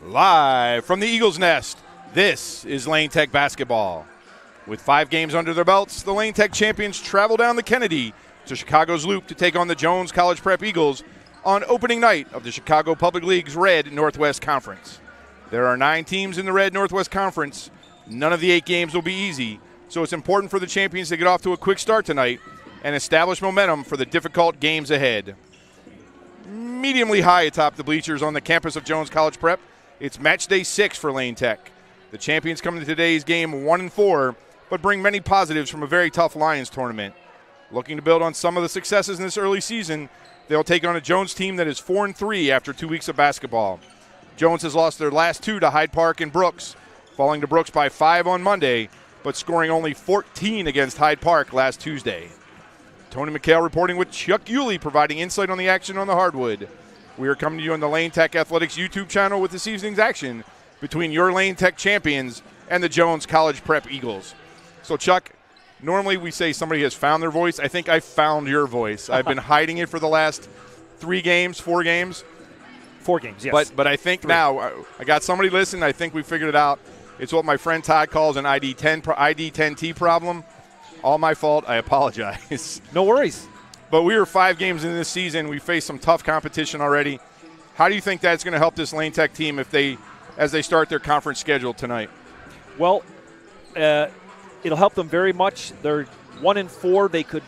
Live from the Eagles Nest, this is Lane Tech basketball. With 5 games under their belts, the Lane Tech champions travel down the Kennedy to Chicago's Loop to take on the Jones College Prep Eagles on opening night of the Chicago Public League's Red Northwest Conference. There are 9 teams in the Red Northwest Conference. None of the 8 games will be easy, so it's important for the champions to get off to a quick start tonight and establish momentum for the difficult games ahead. Mediumly high atop the bleachers on the campus of Jones College Prep, it's match day 6 for Lane Tech. The champions come to today's game 1-4, but bring many positives from a very tough Lions tournament. Looking to build on some of the successes in this early season, they'll take on a Jones team that is 4-3 after 2 weeks of basketball. Jones has lost their last 2 to Hyde Park and Brooks, falling to Brooks by 5 on Monday, but scoring only 14 against Hyde Park last Tuesday. Tony McHale reporting with Chuck Yulee providing insight on the action on the hardwood. We are coming to you on the Lane Tech Athletics YouTube channel with this evening's action between your Lane Tech champions and the Jones College Prep Eagles. So, Chuck, normally we say somebody has found their voice. I think I found your voice. I've been hiding it for the last 4 games. 4 games, yes. But I think 3. Now I got somebody listening. I think we figured it out. It's what my friend Todd calls an ID10T problem. All my fault. I apologize. No worries. But we were 5 games in this season. We faced some tough competition already. How do you think that's going to help this Lane Tech team as they start their conference schedule tonight? Well, it'll help them very much. They're 1-4. They could,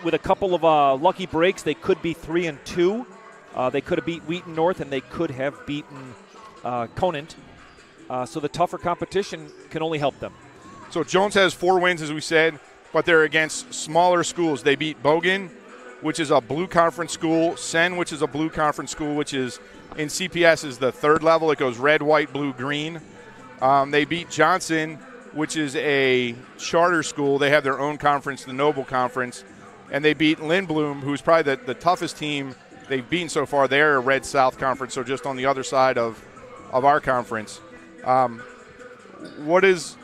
with a couple of lucky breaks, they could be 3-2. They could have beat Wheaton North, and they could have beaten Conant. So the tougher competition can only help them. So Jones has 4 wins, as we said, but they're against smaller schools. They beat Bogan, which is a blue conference school, Sen, which is a blue conference school, which is in CPS is the 3rd level. It goes red, white, blue, green. They beat Johnson, which is a charter school. They have their own conference, the Noble Conference. And they beat Lindblom, who's probably the toughest team they've beaten so far. They're a Red South Conference, so just on the other side of our conference. What does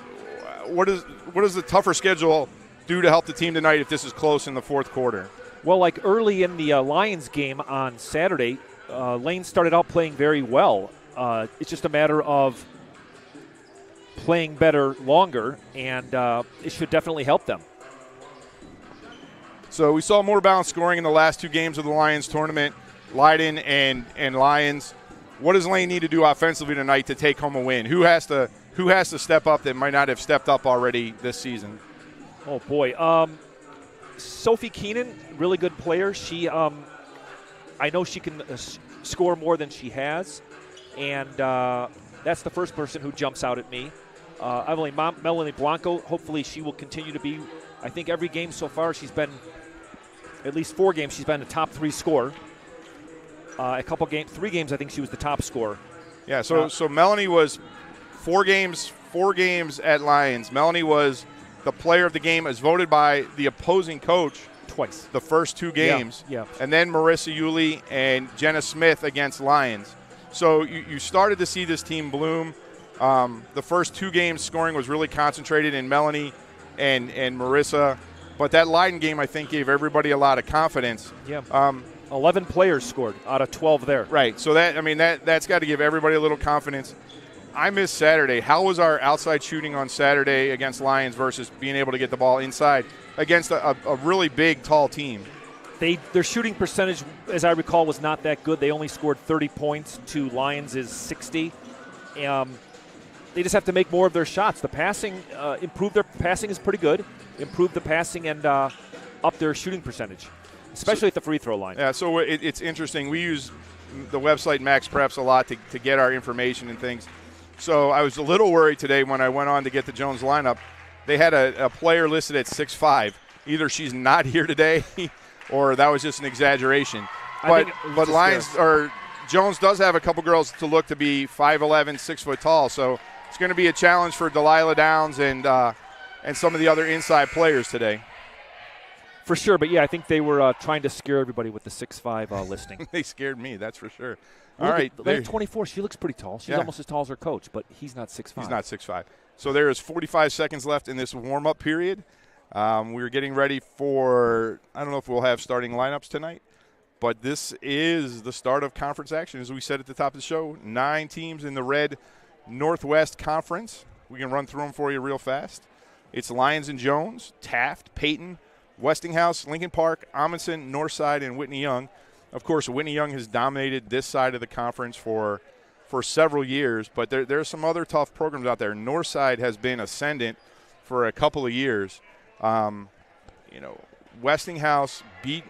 the tougher schedule do to help the team tonight if this is close in the 4th quarter? Well, like early in the Lions game on Saturday, Lane started out playing very well. It's just a matter of playing better longer, and it should definitely help them. So we saw more balanced scoring in the last 2 games of the Lions tournament, Leiden and Lions. What does Lane need to do offensively tonight to take home a win? Who has to step up that might not have stepped up already this season? Oh, boy. Sophie Keenan, really good player. She, I know she can score more than she has, and that's the first person who jumps out at me. Melanie Blanco, hopefully she will continue to be, I think every game so far she's been, at least 4 games, she's been a top 3 scorer. 3 games I think she was the top scorer. Yeah, so Melanie was 4 games at Lions. Melanie was the player of the game as voted by the opposing coach twice. The first 2 games. Yeah. And then Marissa Yulee and Jenna Smith against Lions. So you started to see this team bloom. The first 2 games scoring was really concentrated in Melanie and Marissa. But that Leiden game, I think, gave everybody a lot of confidence. Yeah. 11 players scored out of 12 there. Right. So that's got to give everybody a little confidence. I missed Saturday. How was our outside shooting on Saturday against Lions versus being able to get the ball inside against a really big, tall team? Their shooting percentage, as I recall, was not that good. They only scored 30 points to Lions' 60. They just have to make more of their shots. The passing, improve their passing is pretty good. Improve the passing and up their shooting percentage, especially at the free throw line. Yeah, so it's interesting. We use the website Max Preps a lot to get our information and things. So I was a little worried today when I went on to get the Jones lineup. They had a player listed at 6'5". Either she's not here today or that was just an exaggeration. But Lions or Jones does have a couple girls to look to be 5'11", 6 foot tall. So it's going to be a challenge for Delilah Downs and some of the other inside players today. For sure, but yeah, I think they were trying to scare everybody with the 6'5" listing. They scared me, that's for sure. All right. They're 24. She looks pretty tall. She's almost as tall as her coach, but he's not 6'5". He's not 6'5". So there is 45 seconds left in this warm-up period. We're getting ready for, I don't know if we'll have starting lineups tonight. But this is the start of conference action, as we said at the top of the show. 9 teams in the Red Northwest Conference. We can run through them for you real fast. It's Lyons and Jones, Taft, Peyton, Westinghouse, Lincoln Park, Amundsen, Northside, and Whitney Young. Of course, Whitney Young has dominated this side of the conference for several years, but there's some other tough programs out there. Northside has been ascendant for a couple of years. Westinghouse beat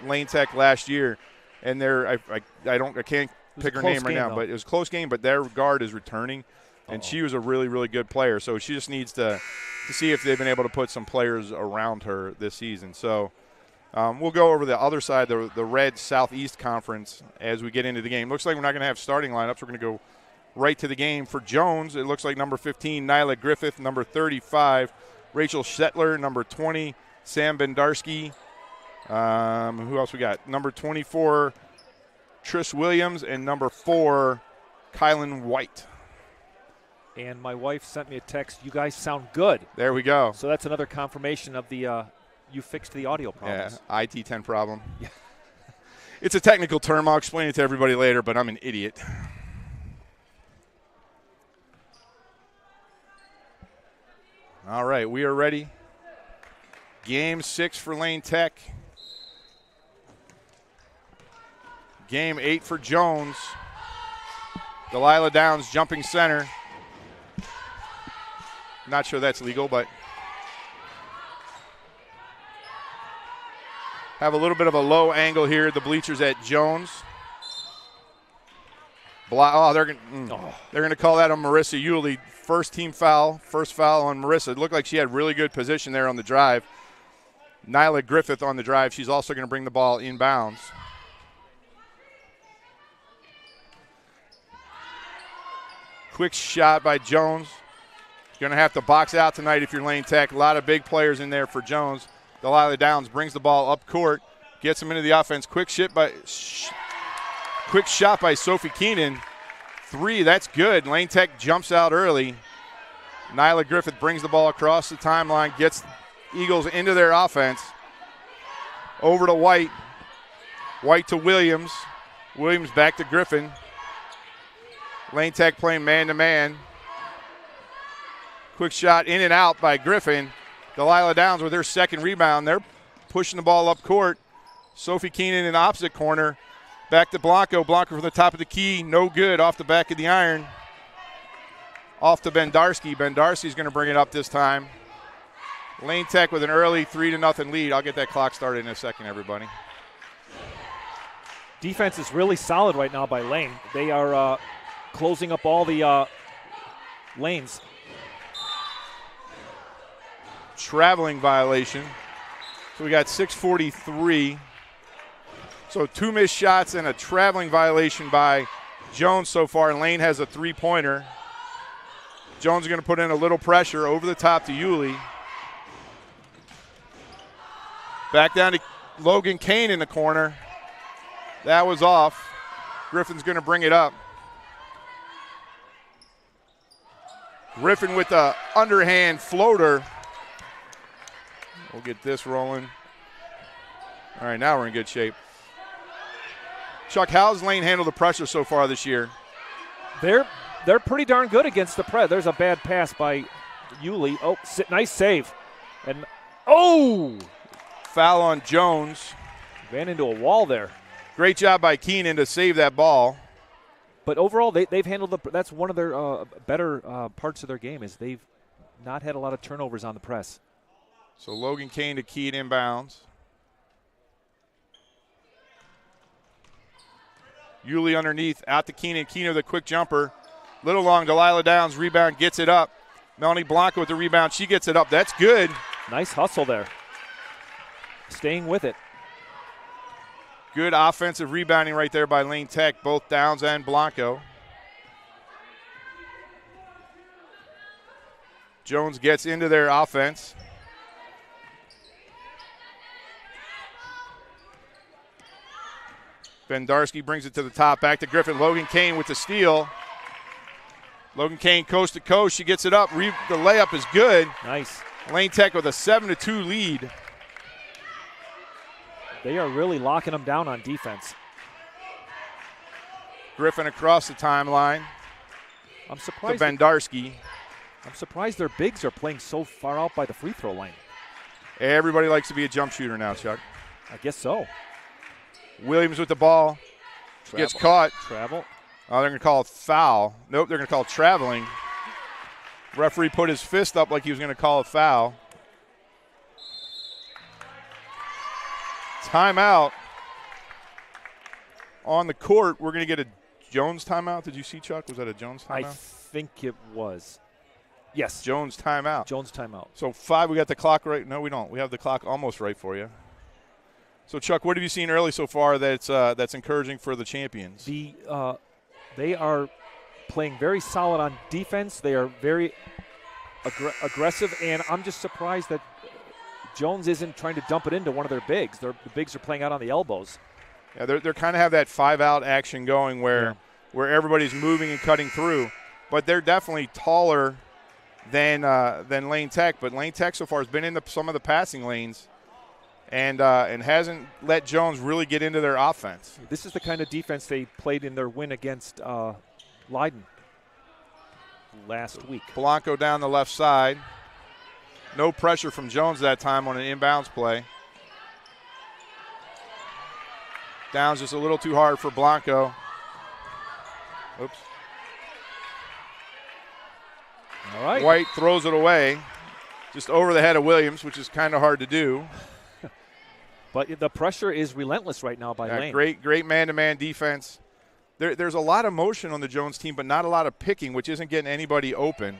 Lane Tech last year, and I can't pick her name right now, but it was a close game. But their guard is returning, and she was a really, really good player. So she just needs to see if they've been able to put some players around her this season. So we'll go over the other side, the Red Southeast Conference, as we get into the game. Looks like we're not going to have starting lineups. We're going to go right to the game. For Jones, it looks like number 15, Nyla Griffith, number 35, Rachel Shetler, number 20, Sam Bendarski. Who else we got? Number 24, Trish Williams, and number 4, Kylan White. And my wife sent me a text. You guys sound good. There we go. So that's another confirmation of the you fixed the audio problems. Yeah, IT10 problem. Yeah. It's a technical term. I'll explain it to everybody later, but I'm an idiot. All right, we are ready. Game 6 for Lane Tech. Game 8 for Jones. Delilah Downs jumping center. Not sure that's legal, but have a little bit of a low angle here at the bleachers at Jones. They're going to call that on Marissa Yulee. First foul on Marissa. It looked like she had really good position there on the drive. Nyla Griffith on the drive. She's also going to bring the ball inbounds. Quick shot by Jones. Going to have to box out tonight if you're Lane Tech. A lot of big players in there for Jones. Delilah Downs brings the ball up court, gets him into the offense. Quick shot by Sophie Keenan. 3, that's good. Lane Tech jumps out early. Nyla Griffith brings the ball across the timeline, gets Eagles into their offense. Over to White. White to Williams. Williams back to Griffin. Lane Tech playing man-to-man. Quick shot in and out by Griffin. Delilah Downs with her second rebound. They're pushing the ball up court. Sophie Keenan in the opposite corner. Back to Blanco. Blanco from the top of the key. No good. Off the back of the iron. Off to Bendarski. Bendarski's going to bring it up this time. Lane Tech with an early 3-0 lead. I'll get that clock started in a second, everybody. Defense is really solid right now by Lane. They are closing up all the lanes. Traveling violation. So we got 6:43. So 2 missed shots and a traveling violation by Jones so far. Lane has a 3-pointer. Jones is going to put in a little pressure over the top to Yulee. Back down to Logan Kane in the corner. That was off. Griffin's going to bring it up. Griffin with the underhand floater. We'll get this rolling. All right, now we're in good shape. Chuck, how's Lane handled the pressure so far this year? They're pretty darn good against the press. There's a bad pass by Yulee. Oh, nice save. And foul on Jones. Ran into a wall there. Great job by Keenan to save that ball. But overall, they've handled that's one of their better parts of their game is they've not had a lot of turnovers on the press. So Logan Kane to Keen inbounds. Yulee underneath, out to Keenan. Keenan with a quick jumper. Little long, Delilah Downs, rebound, gets it up. Melanie Blanco with the rebound, she gets it up. That's good. Nice hustle there. Staying with it. Good offensive rebounding right there by Lane Tech, both Downs and Blanco. Jones gets into their offense. Bendarski brings it to the top, back to Griffin. Logan Kane with the steal. Logan Kane coast to coast. She gets it up. The layup is good. Nice. Lane Tech with a 7-2 lead. They are really locking them down on defense. Griffin across the timeline I'm to surprised. Bendarski. I'm surprised their bigs are playing so far out by the free throw line. Everybody likes to be a jump shooter now, Chuck. I guess so. Williams with the ball. Travel. Gets caught. Travel. Oh, they're going to call it foul. Nope, they're going to call it traveling. Referee put his fist up like he was going to call it foul. Timeout on the court. We're going to get a Jones timeout. Did you see, Chuck? Was that a Jones timeout? I think it was. Yes. Jones timeout. Jones timeout. So 5, we got the clock right. No, we don't. We have the clock almost right for you. So, Chuck, what have you seen early so far that's encouraging for the champions? They are playing very solid on defense. They are very aggressive, and I'm just surprised that Jones isn't trying to dump it into one of their bigs. The bigs are playing out on the elbows. Yeah, they're kind of have that 5-out action going where everybody's moving and cutting through. But they're definitely taller than Lane Tech. But Lane Tech so far has been in some of the passing lanes and hasn't let Jones really get into their offense. This is the kind of defense they played in their win against Leiden last week. Blanco down the left side. No pressure from Jones that time on an inbounds play. Down's just a little too hard for Blanco. Oops. All right. White throws it away, just over the head of Williams, which is kind of hard to do. But the pressure is relentless right now by Lane. Great man-to-man defense. There's a lot of motion on the Jones team, but not a lot of picking, which isn't getting anybody open.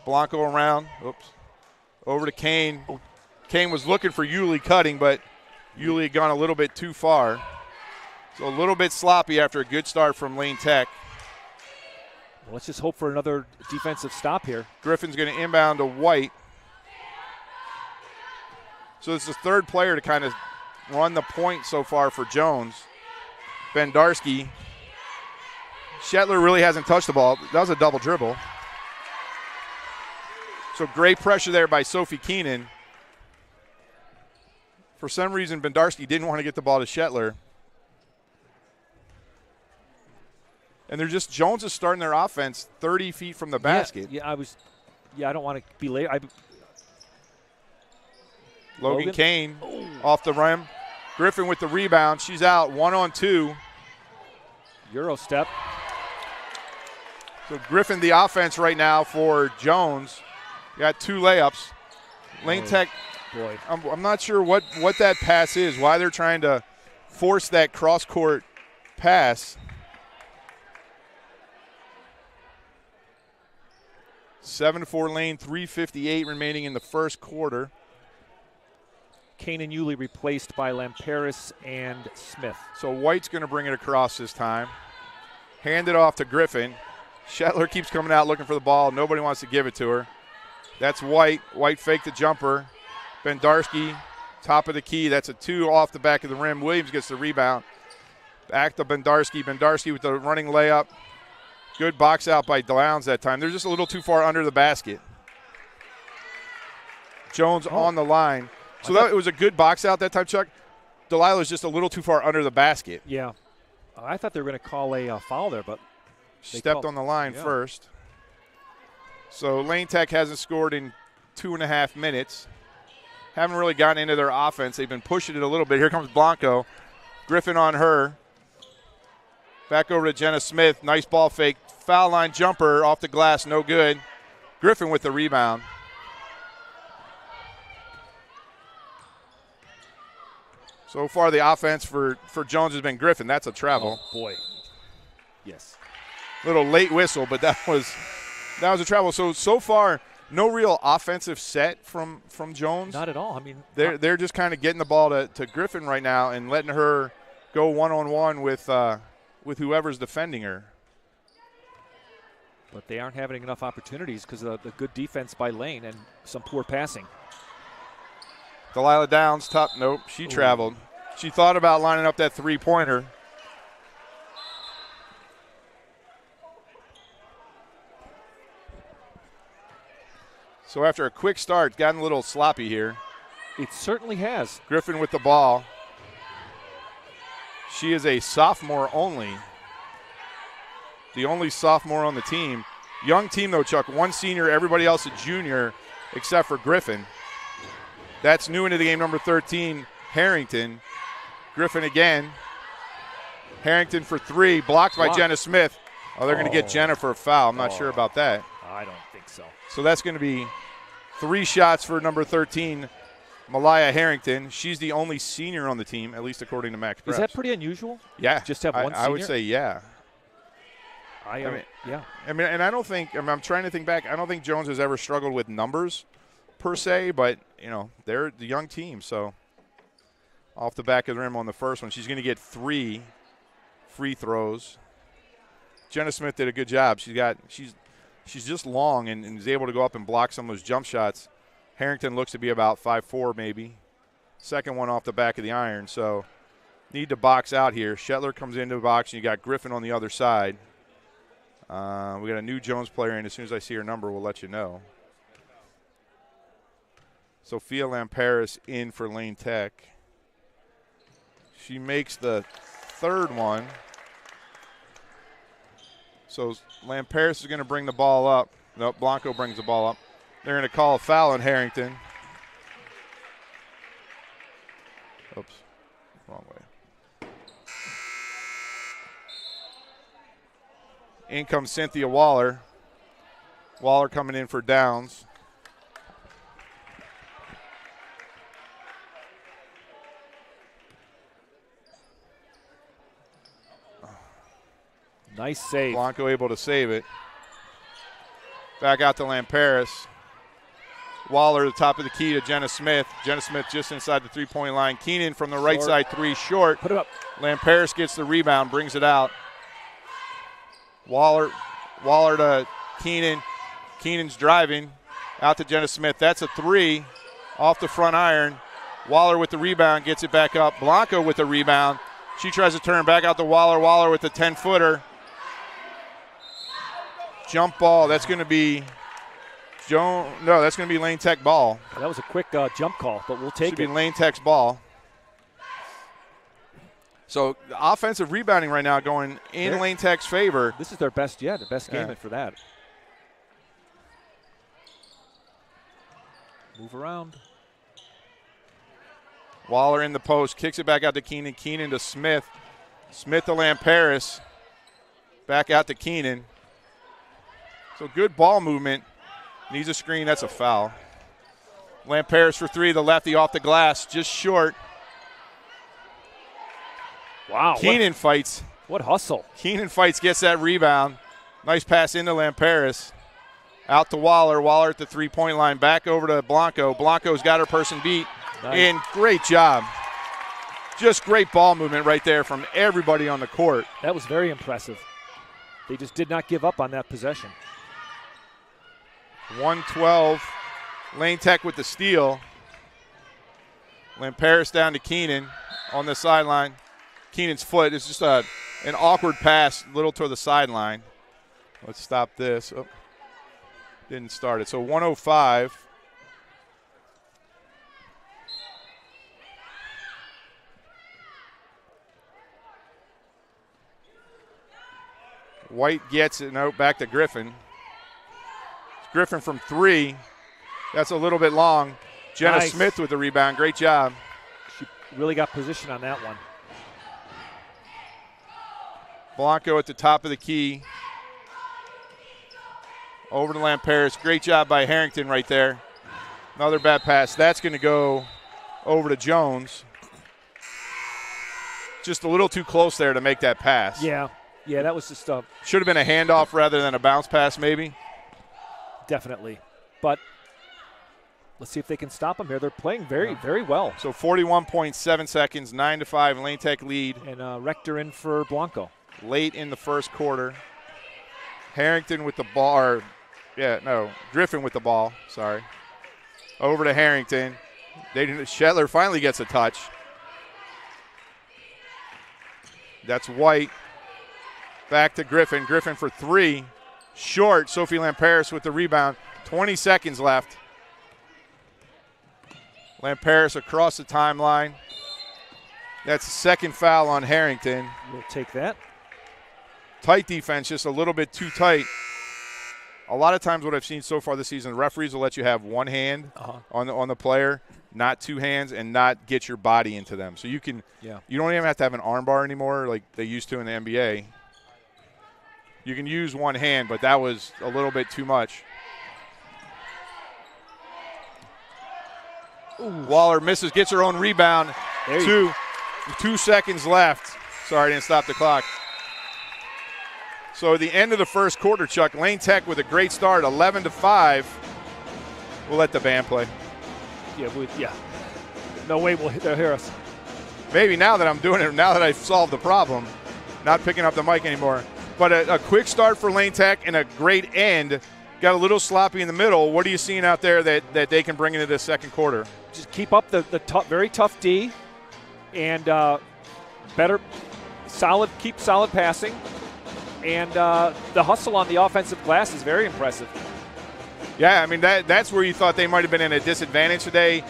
Blanco around. Oops. Over to Kane. Kane was looking for Yulee cutting, but Yulee had gone a little bit too far. So a little bit sloppy after a good start from Lane Tech. Well, let's just hope for another defensive stop here. Griffin's going to inbound to White. So it's the third player to kind of run the point so far for Jones. Bendarski. Shetler really hasn't touched the ball. That was a double dribble. So great pressure there by Sophie Keenan. For some reason, Bendarski didn't want to get the ball to Shetler. And they're just, Jones is starting their offense 30 feet from the basket. Yeah, I don't want to be late. Logan Kane off the rim. Griffin with the rebound. She's out 1-on-2. Euro step. So Griffin the offense right now for Jones. Got 2 layups. Lane Tech, boy. I'm not sure what that pass is, why they're trying to force that cross-court pass. 7-4 Lane, 3:58 remaining in the first quarter. Kane and Yulee replaced by Lamperis and Smith. So White's going to bring it across this time. Hand it off to Griffin. Shetler keeps coming out looking for the ball. Nobody wants to give it to her. That's White. White faked the jumper. Bendarski, top of the key. That's a 2 off the back of the rim. Williams gets the rebound. Back to Bendarski. Bendarski with the running layup. Good box out by Downs that time. They're just a little too far under the basket. Jones on the line. So it was a good box out that time, Chuck. Delilah's just a little too far under the basket. Yeah. I thought they were going to call a foul there, but stepped on the line first. So Lane Tech hasn't scored in 2.5 minutes. Haven't really gotten into their offense. They've been pushing it a little bit. Here comes Blanco. Griffin on her. Back over to Jenna Smith. Nice ball fake. Foul line jumper off the glass. No good. Griffin with the rebound. So far the offense for Jones has been Griffin. That's a travel. Oh, boy. Yes. Little late whistle, but that was a travel. So far, no real offensive set from Jones. Not at all. I mean, they're just kind of getting the ball to Griffin right now and letting her go one-on-one with whoever's defending her. But they aren't having enough opportunities because of the good defense by Lane and some poor passing. Delilah Downs, top. Nope, she traveled. She thought about lining up that three-pointer. So after a quick start, gotten a little sloppy here. It certainly has. Griffin with the ball. She is a sophomore only. The only sophomore on the team. Young team, though, Chuck. One senior, everybody else a junior, except for Griffin. That's new into the game, number 13, Harrington. Griffin again. Harrington for three, blocked by Jenna Smith. Oh, they're going to get Jenna for a foul. I'm not sure about that. I don't think so. So that's going to be 3 shots for number 13, Malaya Harrington. She's the only senior on the team, at least according to Max Preps. Is that pretty unusual? Yeah. Just have one senior? I would say yeah. Yeah. I mean, and I don't think, I'm trying to think back, I don't think Jones has ever struggled with numbers per se, but, you know, they're the young team. So off the back of the rim on the first one, she's going to get 3 free throws. Jenna Smith did a good job. She's just long and is able to go up and block some of those jump shots. Harrington looks to be about 5'4", maybe. Second one off the back of the iron. So need to box out here. Shetler comes into the box, and you got Griffin on the other side. We got a new Jones player in. As soon as I see her number, we'll let you know. Sophia Lamparis in for Lane Tech. She makes the third one. So Lamparis is going to bring the ball up. Nope, Blanco brings the ball up. They're going to call a foul on Harrington. Oops, wrong way. In comes Cynthia Waller. Waller coming in for Downs. Nice save. Blanco able to save it. Back out to Lamparis. Waller at the top of the key to Jenna Smith. Jenna Smith just inside the three-point line. Keenan from the right side, 3 short. Put it up. Lamparis gets the rebound, brings it out. Waller to Keenan. Keenan's driving out to Jenna Smith. That's a 3 off the front iron. Waller with the rebound, gets it back up. Blanco with the rebound. She tries to turn back out to Waller. Waller with the 10-footer. Jump ball. That's going to be that's going to be Lane Tech ball. That was a quick jump call, but we'll take it. Should be Lane Tech's ball. So offensive rebounding right now going in Lane Tech's favor. This is their best yet, the best game for that. Move around. Waller in the post, kicks it back out to Keenan. Keenan to Smith. Smith to Lamparis. Back out to Keenan. So good ball movement. Needs a screen. That's a foul. Lamparis for 3, the lefty off the glass, just short. Wow. Keenan fights. What hustle. Keenan fights, gets that rebound. Nice pass into Lamparis. Out to Waller. Waller at the three-point line. Back over to Blanco. Blanco's got her person beat. Nice. And great job. Just great ball movement right there from everybody on the court. That was very impressive. They just did not give up on that possession. 112. Lane Tech with the steal. Lamparis down to Keenan on the sideline. Keenan's foot is just an awkward pass, little to the sideline. Let's stop this. Oh, didn't start it. So 105. White gets it. No, back to Griffin. Griffin from 3. That's a little bit long. Jenna Smith with the rebound. Great job. She really got position on that one. Blanco at the top of the key. Over to Lamparis. Great job by Harrington right there. Another bad pass. That's going to go over to Jones. Just a little too close there to make that pass. Yeah, that was just should have been a handoff rather than a bounce pass maybe. Definitely. But let's see if they can stop them here. They're playing very, very well. So 41.7 seconds, 9-5, Lane Tech lead. And Rector in for Blanco. Late in the first quarter. Harrington with the ball. Griffin with the ball. Sorry. Over to Harrington. Shetler finally gets a touch. That's White. Back to Griffin. Griffin for 3. short. Sophie Lamperis with the rebound. 20 seconds left. Lamperis across the timeline. That's the second foul on Harrington. We'll take that. Tight defense, just a little bit too tight. A lot of times what I've seen so far this season, referees will let you have one hand on the player, not two hands, and not get your body into them. So you can you don't even have to have an arm bar anymore like they used to in the NBA. You can use one hand, but that was a little bit too much. Ooh. Waller misses, gets her own rebound. 2 seconds left. Sorry, I didn't stop the clock. So at the end of the first quarter, Chuck, Lane Tech with a great start, 11-5. We'll let the band play. Yeah. No way they'll hear us. Maybe now that I'm doing it, now that I've solved the problem, not picking up the mic anymore. But a quick start for Lane Tech and a great end. Got a little sloppy in the middle. What are you seeing out there that they can bring into this second quarter? Just keep up the very tough D and keep solid passing. And the hustle on the offensive glass is very impressive. Yeah, I mean, that's where you thought they might have been in a disadvantage today,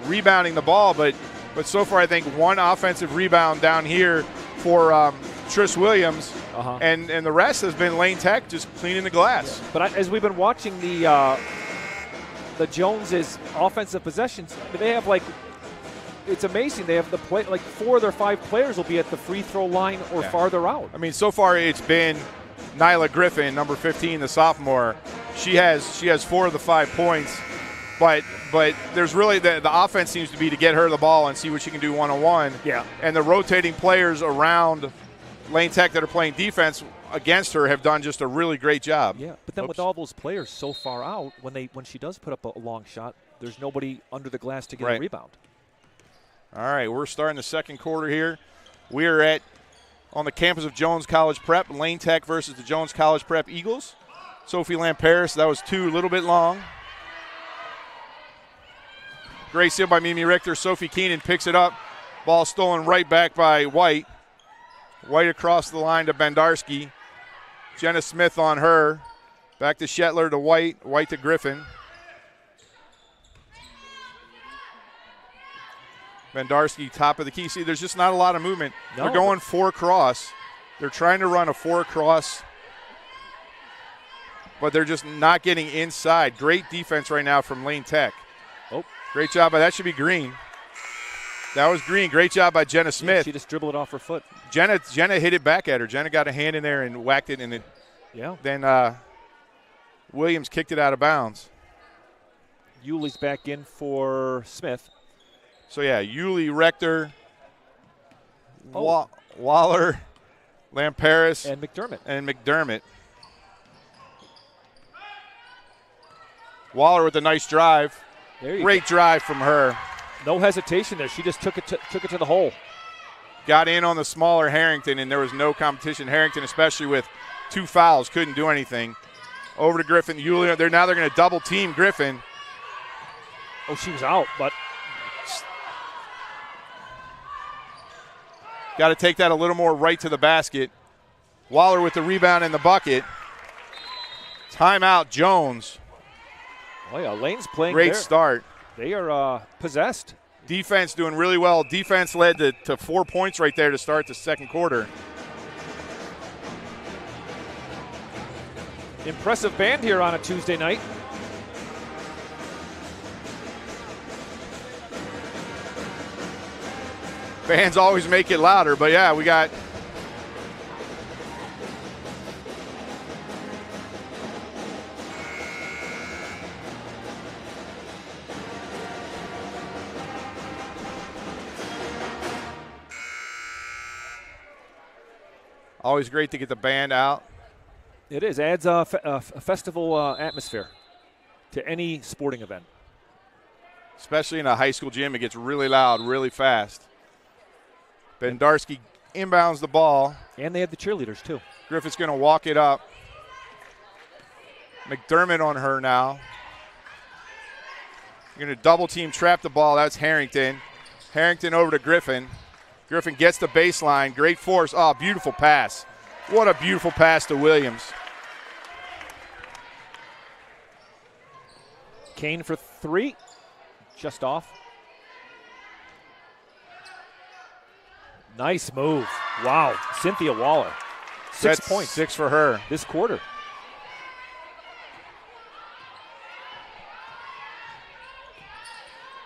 rebounding the ball. But so far, I think one offensive rebound down here for Trish Williams, and the rest has been Lane Tech just cleaning the glass. Yeah. But as we've been watching the Joneses' offensive possessions, they have it's amazing. They have 4 of their 5 players will be at the free throw line or farther out. I mean, so far it's been Nyla Griffin, number 15, the sophomore. She has 4 of the 5 points, but there's really the offense seems to be to get her the ball and see what she can do one-on-one. Yeah. And the rotating players around Lane Tech that are playing defense against her have done just a really great job. Yeah, but then with all those players so far out, when she does put up a long shot, there's nobody under the glass to get a rebound. All right, we're starting the second quarter here. We are on the campus of Jones College Prep, Lane Tech versus the Jones College Prep Eagles. Sophie Lamperis, that was 2, a little bit long. Great steal by Mimi Richter. Sophie Keenan picks it up. Ball stolen right back by White. White across the line to Bendarski. Jenna Smith on her. Back to Shetler to White. White to Griffin. Bendarski, top of the key. See, there's just not a lot of movement. No. They're going 4 cross. They're trying to run a 4 cross, but they're just not getting inside. Great defense right now from Lane Tech. Oh, great job by that. Should be Green. That was Green. Great job by Jenna Smith. She just dribbled it off her foot. Jenna hit it back at her. Jenna got a hand in there and whacked it, and then Williams kicked it out of bounds. Yuli's back in for Smith. So, Yuli, Rector, Waller, Lamperis. And McDermott. Waller with a nice drive. Great drive from her. No hesitation there. She just took it to the hole. Got in on the smaller Harrington, and there was no competition. Harrington, especially with 2 fouls, couldn't do anything. Over to Griffin. Yuli, they're going to double team Griffin. Oh, she was out, but got to take that a little more right to the basket. Waller with the rebound and the bucket. Timeout, Jones. Oh, yeah, Lane's playing great start. They are possessed. Defense doing really well. Defense led to 4 points right there to start the second quarter. Impressive band here on a Tuesday night. Bands always make it louder, but we got always great to get the band out. It is. Adds a festival atmosphere to any sporting event. Especially in a high school gym, it gets really loud, really fast. Bendarski inbounds the ball. And they have the cheerleaders, too. Griffith's going to walk it up. McDermott on her now. Going to double team trap the ball. That's Harrington. Harrington over to Griffin. Griffin gets the baseline. Great force. Oh, beautiful pass. What a beautiful pass to Williams. Kane for 3. Just off. Nice move. Wow. Cynthia Waller. 6 points. 6 for her this quarter.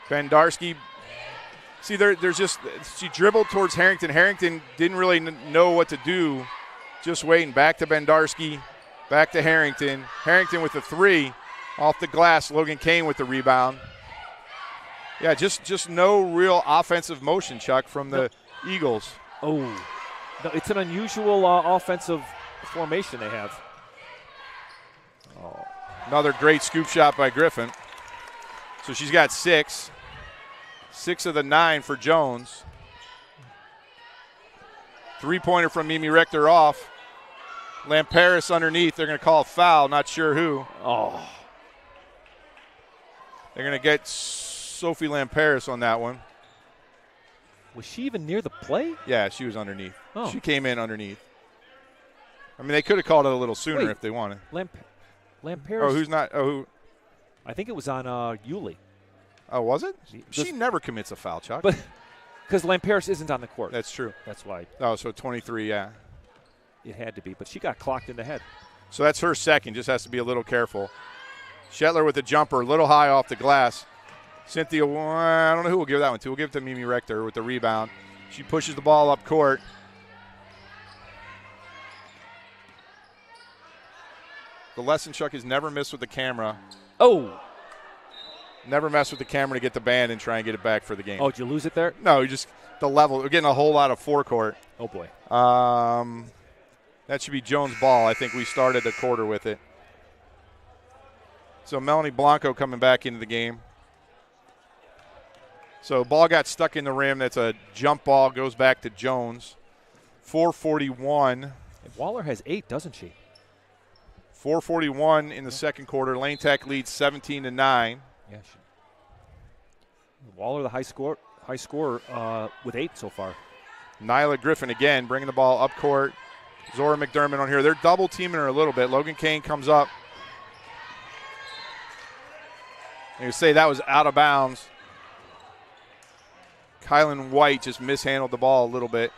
Bendarski. See, there's just, she dribbled towards Harrington. Harrington didn't really know what to do. Just waiting. Back to Bendarski. Back to Harrington. Harrington with the 3 off the glass. Logan Kane with the rebound. Yeah, just no real offensive motion, Chuck, from the Eagles. Oh, no, it's an unusual offensive formation they have. Oh, another great scoop shot by Griffin. So she's got 6. 6 of the 9 for Jones. 3-pointer from Mimi Rector off. Lamperis underneath. They're going to call a foul. Not sure who. Oh. They're going to get Sophie Lamperis on that one. Was she even near the play? Yeah, she was underneath. Oh. She came in underneath. I mean, they could have called it a little sooner if they wanted. Lamperis. Oh, who's not? Oh, who? I think it was on Yulee. Oh, was it? She never commits a foul, Chuck. But because Lamperis isn't on the court. That's true. That's why. Oh, so 23, yeah. It had to be, but she got clocked in the head. So that's her second. Just has to be a little careful. Shetler with the jumper, a little high off the glass. Cynthia, I don't know who we'll give that one to. We'll give it to Mimi Rector with the rebound. She pushes the ball up court. The lesson, Chuck, is never miss with the camera. Oh. Never mess with the camera to get the band and try and get it back for the game. Oh, did you lose it there? No, you just the level. We're getting a whole lot of forecourt. Oh, boy. That should be Jones' ball. I think we started the quarter with it. So Melanie Blanco coming back into the game. So ball got stuck in the rim. That's a jump ball. Goes back to Jones. 4:41. And Waller has 8, doesn't she? 4:41 in the second quarter. Lane Tech leads 17-9. Yeah. Waller, the high scorer with 8 so far. Nyla Griffin again bringing the ball up court. Zora McDermott on here. They're double teaming her a little bit. Logan Kane comes up. You say that was out of bounds. Kylan White just mishandled the ball a little bit.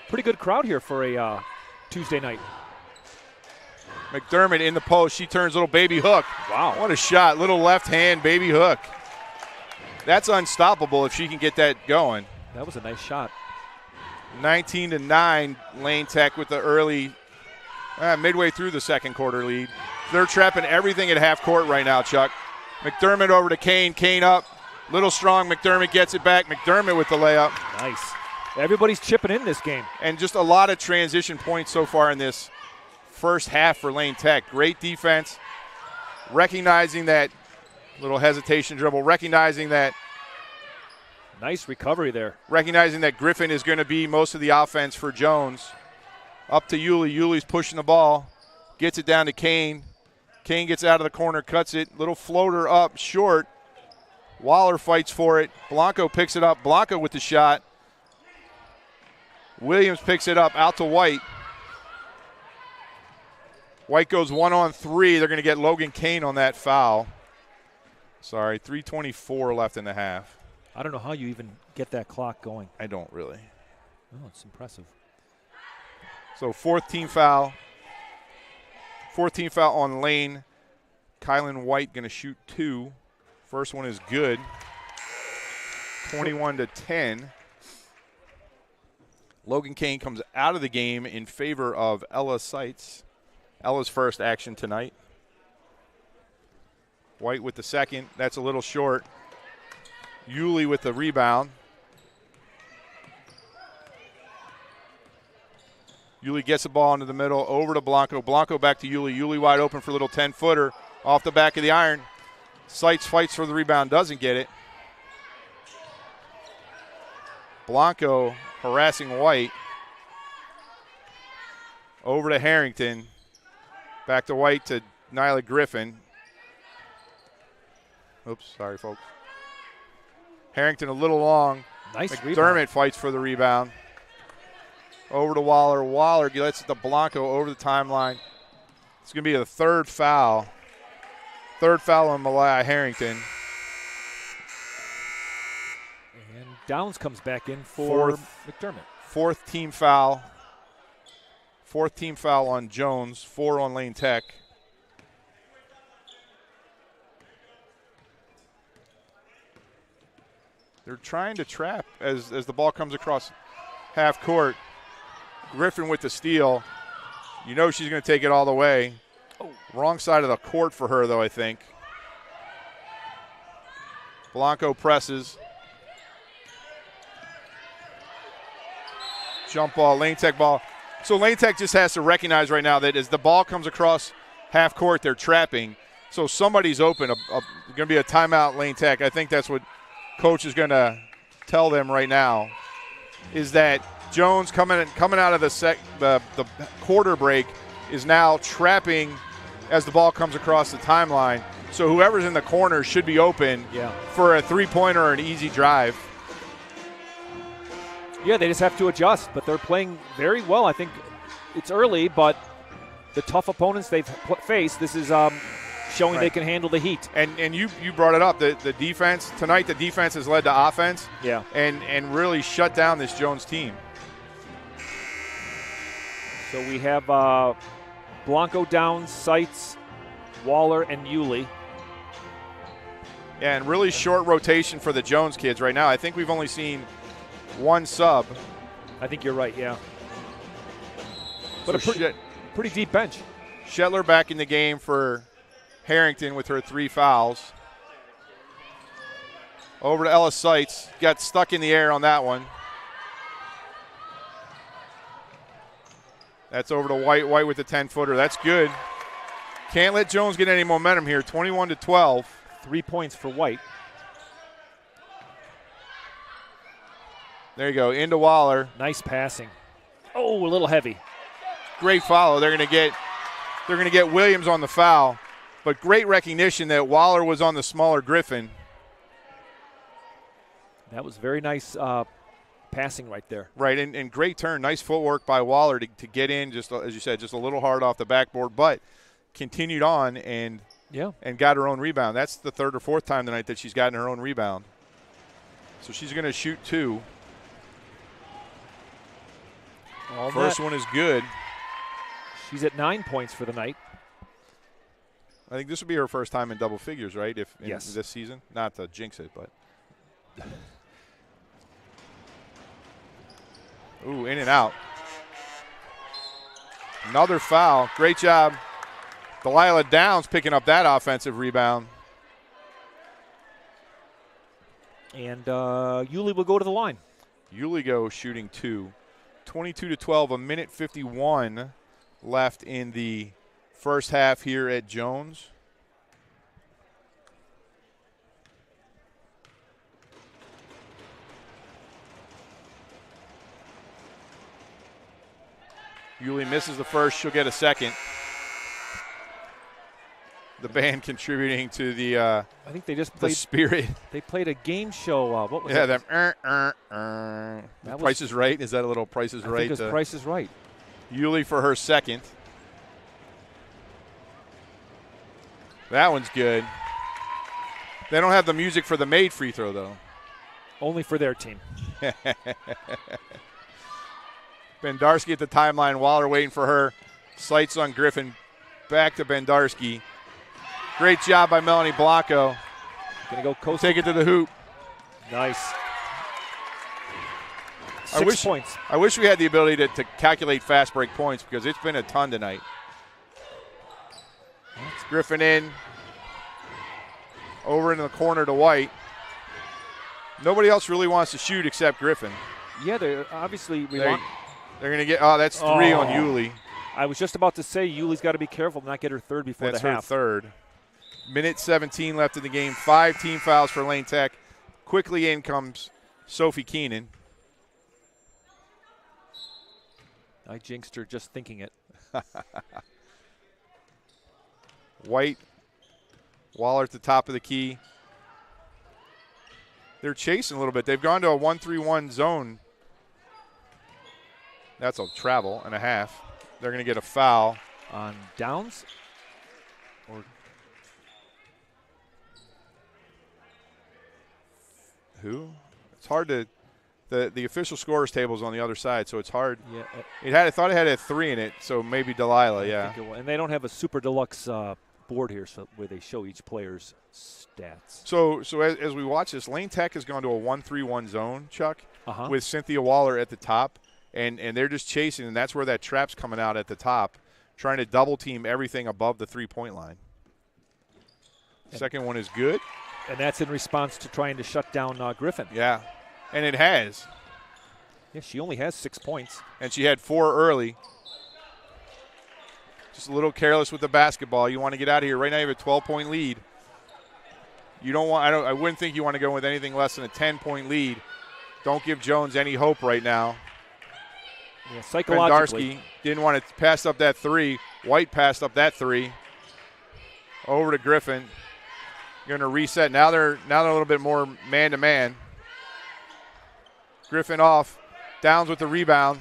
Pretty good crowd here for a Tuesday night. McDermott in the post. She turns little baby hook. Wow. What a shot. Little left hand baby hook. That's unstoppable if she can get that going. That was a nice shot. 19-9, Lane Tech with the early, midway through the second quarter lead. They're trapping everything at half court right now, Chuck. McDermott over to Kane. Kane up. Little strong. McDermott gets it back. McDermott with the layup. Nice. Everybody's chipping in this game. And just a lot of transition points so far in this first half for Lane Tech. Great defense. Recognizing that little hesitation dribble. Recognizing that. Nice recovery there. Recognizing that Griffin is going to be most of the offense for Jones. Up to Yulee. Yulee's pushing the ball. Gets it down to Kane. Kane gets out of the corner, cuts it. Little floater up, short. Waller fights for it. Blanco picks it up. Blanco with the shot. Williams picks it up, out to White. White goes 1-on-3. They're going to get Logan Kane on that foul. Sorry, 3:24 left in the half. I don't know how you even get that clock going. I don't really. Oh, it's impressive. So fourth team foul. 14th foul on Lane. Kylan White going to shoot 2. First one is good. 21-10. Logan Kane comes out of the game in favor of Ella Seitz. Ella's first action tonight. White with the second. That's a little short. Yulee with the rebound. Yulee gets the ball into the middle, over to Blanco. Blanco back to Yulee. Yulee wide open for a little 10-footer off the back of the iron. Seitz fights for the rebound, doesn't get it. Blanco harassing White. Over to Harrington. Back to White to Nyla Griffin. Oops, sorry, folks. Harrington a little long. Nice McDermott rebound. fights for the rebound. Over to Waller. Waller lets it to Blanco over the timeline. It's going to be the third foul. Third foul on Malaya Harrington. And Downs comes back in for McDermott. Fourth team foul. Fourth team foul on Jones. 4 on Lane Tech. They're trying to trap as the ball comes across half court. Griffin with the steal. You know she's going to take it all the way. Oh. Wrong side of the court for her, though, I think. Blanco presses. Jump ball, Lane Tech ball. So Lane Tech just has to recognize right now that as the ball comes across half court, they're trapping. So somebody's open. Going to be a timeout, Lane Tech. I think that's what Coach is going to tell them right now, is that Jones coming out of the quarter break is now trapping as the ball comes across the timeline. So whoever's in the corner should be open for a three-pointer or an easy drive. Yeah, they just have to adjust, but they're playing very well. I think it's early, but the tough opponents they've faced, this is showing they can handle the heat. And you brought it up, the defense. Tonight the defense has led to offense and really shut down this Jones team. So we have Blanco, Downs, Seitz, Waller, and Yulee. Yeah, and really short rotation for the Jones kids right now. I think we've only seen one sub. I think you're right, yeah. But so a pretty deep bench. Shetler back in the game for Harrington with her 3 fouls. Over to Ellis Seitz. Got stuck in the air on that one. That's over to White. White with the 10-footer. That's good. Can't let Jones get any momentum here. 21-12. 3 points for White. There you go. Into Waller. Nice passing. Oh, a little heavy. Great follow. They're going to get Williams on the foul, but great recognition that Waller was on the smaller Griffin. That was very nice passing right there. Right, and great turn. Nice footwork by Waller to get in, just as you said, just a little hard off the backboard, but continued on and got her own rebound. That's the third or fourth time tonight that she's gotten her own rebound. So she's going to shoot 2. First one is good. She's at 9 points for the night. I think this will be her first time in double figures, right? Yes. This season. Not to jinx it, but. Ooh, in and out. Another foul. Great job. Delilah Downs picking up that offensive rebound. And Yulee will go to the line. Yulee goes shooting 2. 22-12, a minute 51 left in the first half here at Jones. Yulee misses the first. She'll get a second. The band contributing to the I think they just played the spirit. They played a game show. What was that? That Price is Right. Is that a little Price is I Right? think it was Price is Right. Yulee for her second. That one's good. They don't have the music for the made free throw, though. Only for their team. Bendarski at the timeline. Waller waiting for her. Sights on Griffin. Back to Bendarski. Great job by Melanie Blanco. Gonna go coast. Take it to the hoop. Nice. 6 points. I wish we had the ability to calculate fast break points because it's been a ton tonight. Griffin in. Over into the corner to White. Nobody else really wants to shoot except Griffin. Yeah, they're obviously. They're going to get. Oh, that's 3 on Yulee. I was just about to say Yulee's got to be careful to not get her third before the half. That's her third. Minute 17 left in the game. 5 team fouls for Lane Tech. Quickly in comes Sophie Keenan. I jinxed her just thinking it. White. Waller at the top of the key. They're chasing a little bit. They've gone to a 1-3-1 zone. That's a travel and a half. They're going to get a foul. On downs? Or who? It's hard to the official scorers table is on the other side, so it's hard. Yeah. I thought it had a 3 in it, so maybe Delilah, yeah. And they don't have a super deluxe board here where they show each player's stats. So as we watch this, Lane Tech has gone to a 1-3-1 zone, Chuck, with Cynthia Waller at the top, and they're just chasing, and that's where that trap's coming out at the top, trying to double team everything above the 3-point line. Second one is good. And that's in response to trying to shut down Griffin. Yeah, and it has. Yeah, she only has 6 points. And she had 4 early. Just a little careless with the basketball. You want to get out of here. Right now you have a 12-point lead. You don't want. I wouldn't think you want to go with anything less than a 10-point lead. Don't give Jones any hope right now. Yeah, psychologically. Bendarski didn't want to pass up that 3. White passed up that 3. Over to Griffin. Going to reset. Now they're a little bit more man-to-man. Griffin off. Downs with the rebound.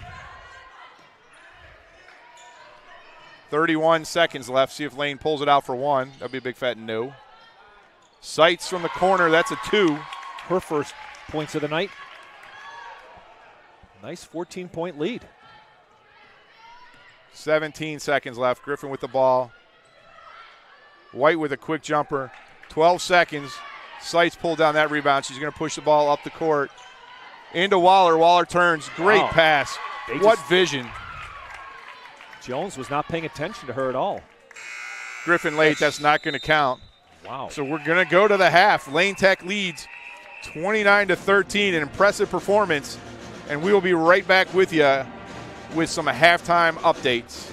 31 seconds left. See if Lane pulls it out for 1. That'd be a big fat no. Sights from the corner. That's a 2. Her first points of the night. Nice 14-point lead. 17 seconds left. Griffin with the ball. White with a quick jumper. 12 seconds. Sights pulled down that rebound. She's going to push the ball up the court. Into Waller. Waller turns. Great pass. What vision. Jones was not paying attention to her at all. Griffin late. That's not going to count. Wow. So we're going to go to the half. Lane Tech leads 29-13. An impressive performance. And we will be right back with you with some halftime updates.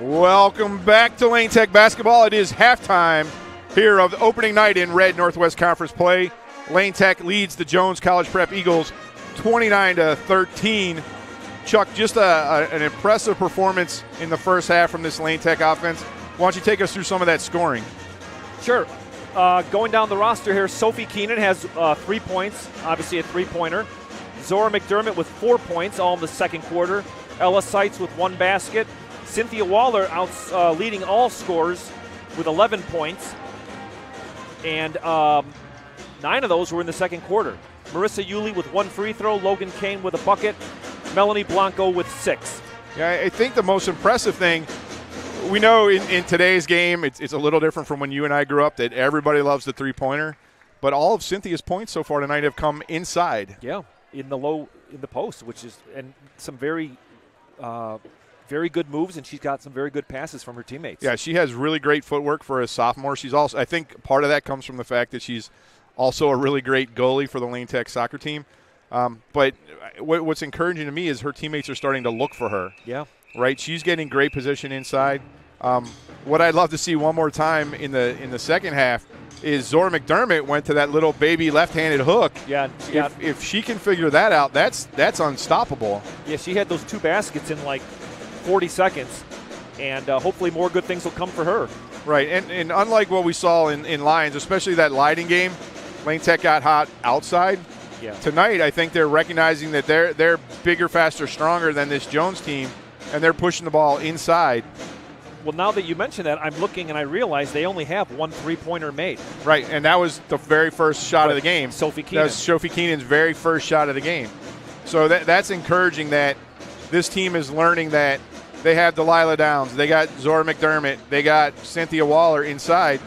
Welcome back to Lane Tech basketball. It is halftime here of the opening night in Red Northwest Conference play. Lane Tech leads the Jones College Prep Eagles 29-13. Chuck, just an impressive performance in the first half from this Lane Tech offense. Why don't you take us through some of that scoring? Sure. Going down the roster here, Sophie Keenan has 3 points, obviously a three-pointer. Zora McDermott with 4 points, all in the second quarter. Ella Seitz with 1 basket. Cynthia Waller leading all scorers with 11 points. And 9 of those were in the second quarter. Marissa Yulee with 1 free throw. Logan Kane with a bucket. Melanie Blanco with 6. Yeah, I think the most impressive thing, we know in today's game, it's a little different from when you and I grew up, that everybody loves the three-pointer. But all of Cynthia's points so far tonight have come inside. Yeah, in the post, which is, and some very good moves, and she's got some very good passes from her teammates. Yeah, she has really great footwork for a sophomore. She's also, I think part of that comes from the fact that she's also a really great goalie for the Lane Tech soccer team. But what's encouraging to me is her teammates are starting to look for her. Yeah. Right? She's getting great position inside. What I'd love to see one more time in the second half is Zora McDermott went to that little baby left-handed hook. Yeah. If she can figure that out, that's unstoppable. Yeah, she had those 2 baskets in like 40 seconds, and hopefully more good things will come for her. Right, and unlike what we saw in Lions, especially that Leiden game, Lane Tech got hot outside. Yeah. Tonight, I think they're recognizing that they're bigger, faster, stronger than this Jones team, and they're pushing the ball inside. Well, now that you mention that, I'm looking and I realize they only have 1 3-pointer made. Right, and that was the very first shot of the game. Sophie Keenan. That was Sophie Keenan's very first shot of the game. So that's encouraging that this team is learning that they have Delilah Downs, they got Zora McDermott, they got Cynthia Waller inside.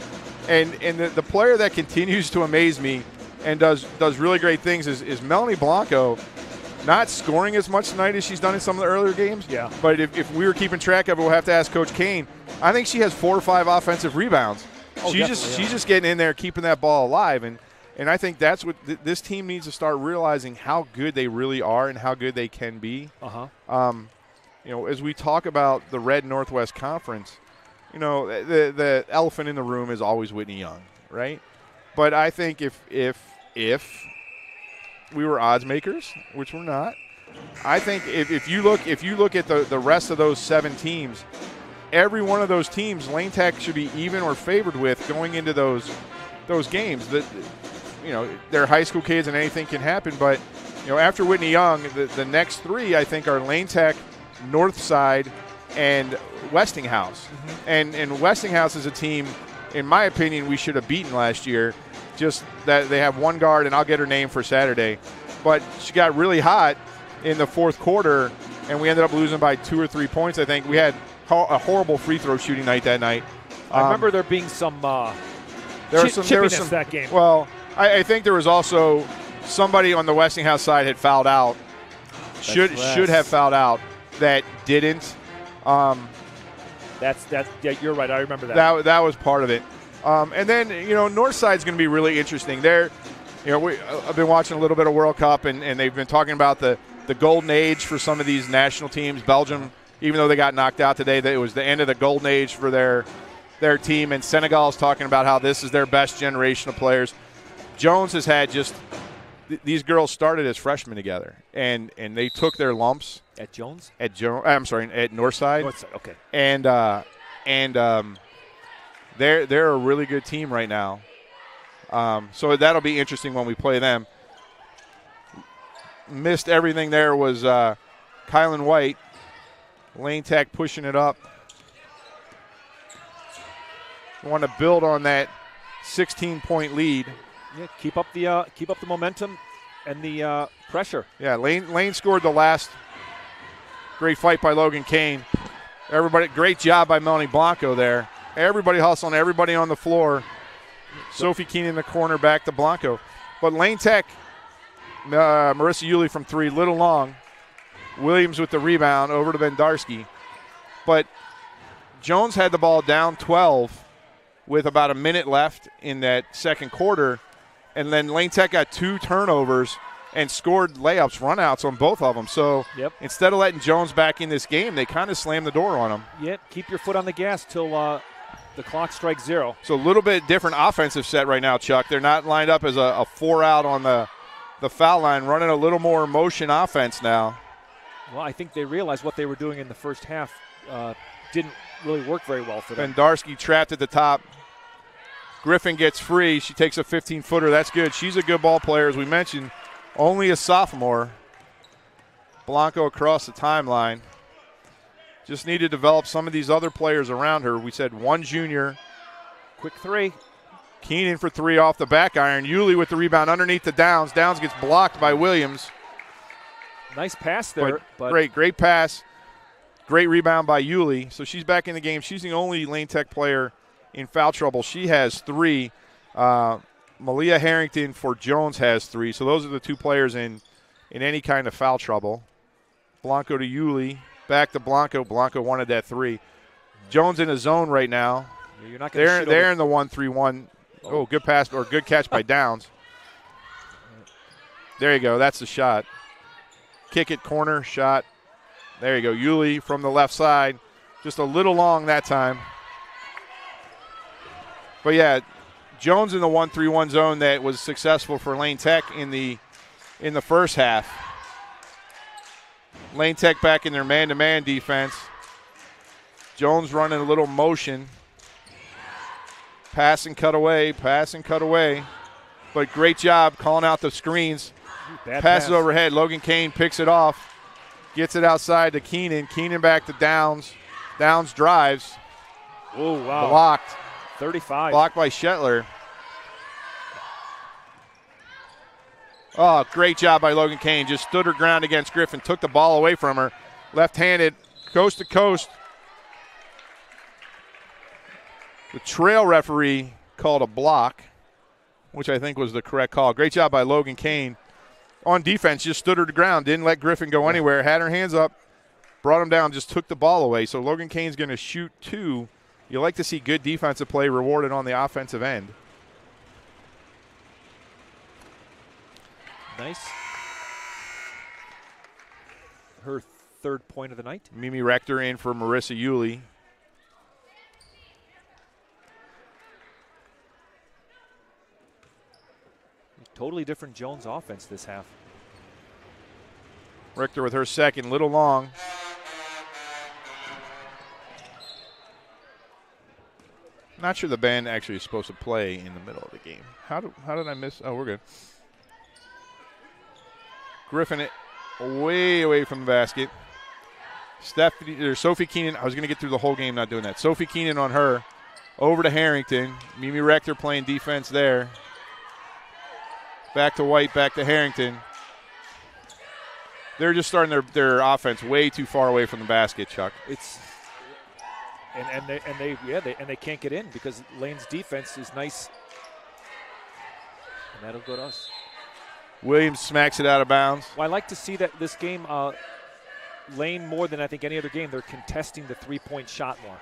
And the player that continues to amaze me and does really great things is Melanie Blanco. Not scoring as much tonight as she's done in some of the earlier games. Yeah. But if we were keeping track of it, we'll have to ask Coach Kane. I think she has 4 or 5 offensive rebounds. She's just getting in there, keeping that ball alive. And I think that's what this team needs to start realizing, how good they really are and how good they can be. As we talk about the Red Northwest Conference, the elephant in the room is always Whitney Young, right? But I think if we were odds makers, which we're not, I think if you look at the rest of those 7 teams, every one of those teams Lane Tech should be even or favored with going into those games. That they're high school kids and anything can happen. But after Whitney Young, the next 3 I think are Lane Tech, Northside, and Westinghouse. Mm-hmm. And Westinghouse is a team, in my opinion, we should have beaten last year. Just that they have 1 guard, and I'll get her name for Saturday. But she got really hot in the fourth quarter, and we ended up losing by 2 or 3 points, I think. We had a horrible free throw shooting night that night. I remember there being some chippiness that game. Well, I think there was also somebody on the Westinghouse side had fouled out, should have fouled out, that didn't. Yeah, you're right. I remember that. That was part of it. And then, Northside's going to be really interesting. I've been watching a little bit of World Cup, and they've been talking about the golden age for some of these national teams. Belgium, even though they got knocked out today, that it was the end of the golden age for their team. And Senegal is talking about how this is their best generation of players. Jones has had these girls started as freshmen together, and they took their lumps. At Jones? At Northside. Northside, okay. And they're a really good team right now. So that'll be interesting when we play them. Missed everything there was Kylan White. Lane Tech pushing it up. Want to build on that 16-point lead. Yeah, keep up the momentum and the pressure. Yeah, Lane scored the last. Great fight by Logan Kane. Everybody, great job by Melanie Blanco there. Everybody hustling, everybody on the floor. Sophie Keenan in the corner, back to Blanco. But Lane Tech, Marissa Yulee from 3, little long. Williams with the rebound over to Bendarski. But Jones had the ball down 12 with about a minute left in that second quarter. And then Lane Tech got 2 turnovers and scored layups, runouts on both of them. So instead of letting Jones back in this game, they kind of slammed the door on him. Yep, keep your foot on the gas till the clock strikes 0. So a little bit different offensive set right now, Chuck. They're not lined up as a 4-out on the foul line, running a little more motion offense now. Well, I think they realized what they were doing in the first half didn't really work very well for them. Bendarski trapped at the top. Griffin gets free. She takes a 15-footer. That's good. She's a good ball player, as we mentioned. Only a sophomore. Blanco across the timeline. Just need to develop some of these other players around her. We said one junior. Quick 3. Keenan for 3 off the back iron. Yulee with the rebound underneath the Downs. Downs gets blocked by Williams. Nice pass there. But great pass. Great rebound by Yulee. So she's back in the game. She's the only Lane Tech player in foul trouble. She has 3. Malia Harrington for Jones has 3. So those are the 2 players in any kind of foul trouble. Blanco to Yulee. Back to Blanco. Blanco wanted that 3. Jones in a zone right now. You're not going they're in the 1-3-1. Oh, good pass or good catch by Downs. There you go. That's the shot. Kick it, corner, shot. There you go. Yulee from the left side. Just a little long that time. But, yeah, Jones in the 1-3-1 zone that was successful for Lane Tech in the first half. Lane Tech back in their man-to-man defense. Jones running a little motion. Pass and cut away. But great job calling out the screens. Passes overhead. Logan Kane picks it off. Gets it outside to Keenan. Keenan back to Downs. Downs drives. Oh, wow. Blocked. 35. Blocked by Shetler. Oh, great job by Logan Kane. Just stood her ground against Griffin. Took the ball away from her. Left-handed. Coast to coast. The trail referee called a block, which I think was the correct call. Great job by Logan Kane. On defense, just stood her to ground. Didn't let Griffin go anywhere. Had her hands up. Brought him down. Just took the ball away. So Logan Kane's going to shoot 2. You like to see good defensive play rewarded on the offensive end. Nice. Her 3rd point of the night. Mimi Rector in for Marissa Yulee. Totally different Jones offense this half. Rector with her 2nd, little long. Not sure the band actually is supposed to play in the middle of the game. How did I miss? Oh, we're good. Griffin way away from the basket. Sophie Keenan. I was going to get through the whole game not doing that. Sophie Keenan on her. Over to Harrington. Mimi Rector playing defense there. Back to White, back to Harrington. They're just starting their offense way too far away from the basket, Chuck. And they can't get in because Lane's defense is nice. And that'll go to us. Williams smacks it out of bounds. Well, I like to see that this game, Lane more than I think any other game, they're contesting the 3-point shot more.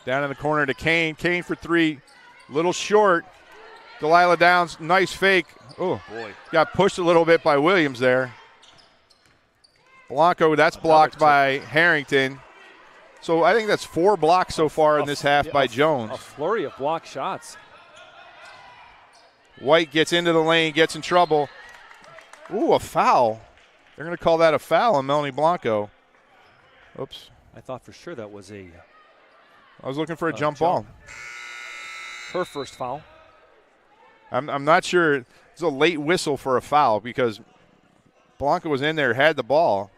Down in the corner to Kane. Kane for 3. Little short. Delilah Downs, nice fake. Oh, boy. Got pushed a little bit by Williams there. Blanco, that's blocked by Harrington. So I think that's 4 blocks so far in this half by Jones. A flurry of block shots. White gets into the lane, gets in trouble. Ooh, a foul. They're going to call that a foul on Melanie Blanco. Oops. I thought for sure that was I was looking for a jump ball. Her first foul. I'm not sure. It's a late whistle for a foul because Blanco was in there, had the ball.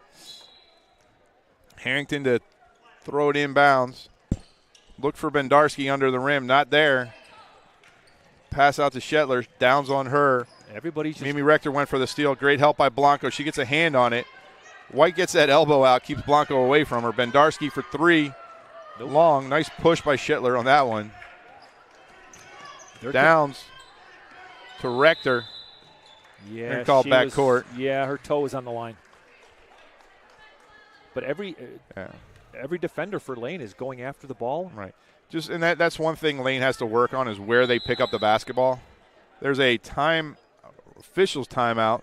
Harrington to throw it inbounds. Look for Bendarski under the rim. Not there. Pass out to Shetler. Downs on her. Mimi Rector went for the steal. Great help by Blanco. She gets a hand on it. White gets that elbow out, keeps Blanco away from her. Bendarski for 3. Nope. Long. Nice push by Shetler on that one. Downs to Rector. Yeah, called backcourt. Yeah, her toe was on the line. But every defender for Lane is going after the ball. Right. And that's one thing Lane has to work on is where they pick up the basketball. There's a official's timeout.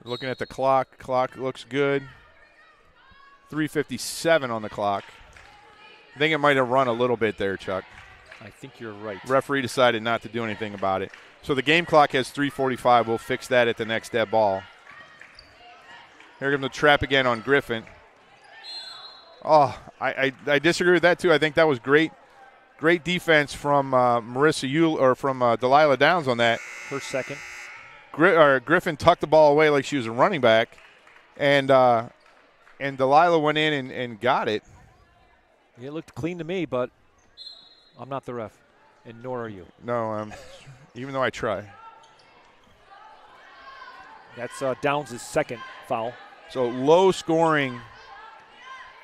Looking at the clock. Clock looks good. 3:57 on the clock. I think it might have run a little bit there, Chuck. I think you're right. Referee decided not to do anything about it. So the game clock has 3:45. We'll fix that at the next dead ball. Here comes the trap again on Griffin. Oh, I disagree with that too. I think that was great defense from Delilah Downs on that. Her second. Griffin tucked the ball away like she was a running back, and Delilah went in and got it. It looked clean to me, but I'm not the ref, and nor are you. No, even though I try. That's Downs' second foul. So low scoring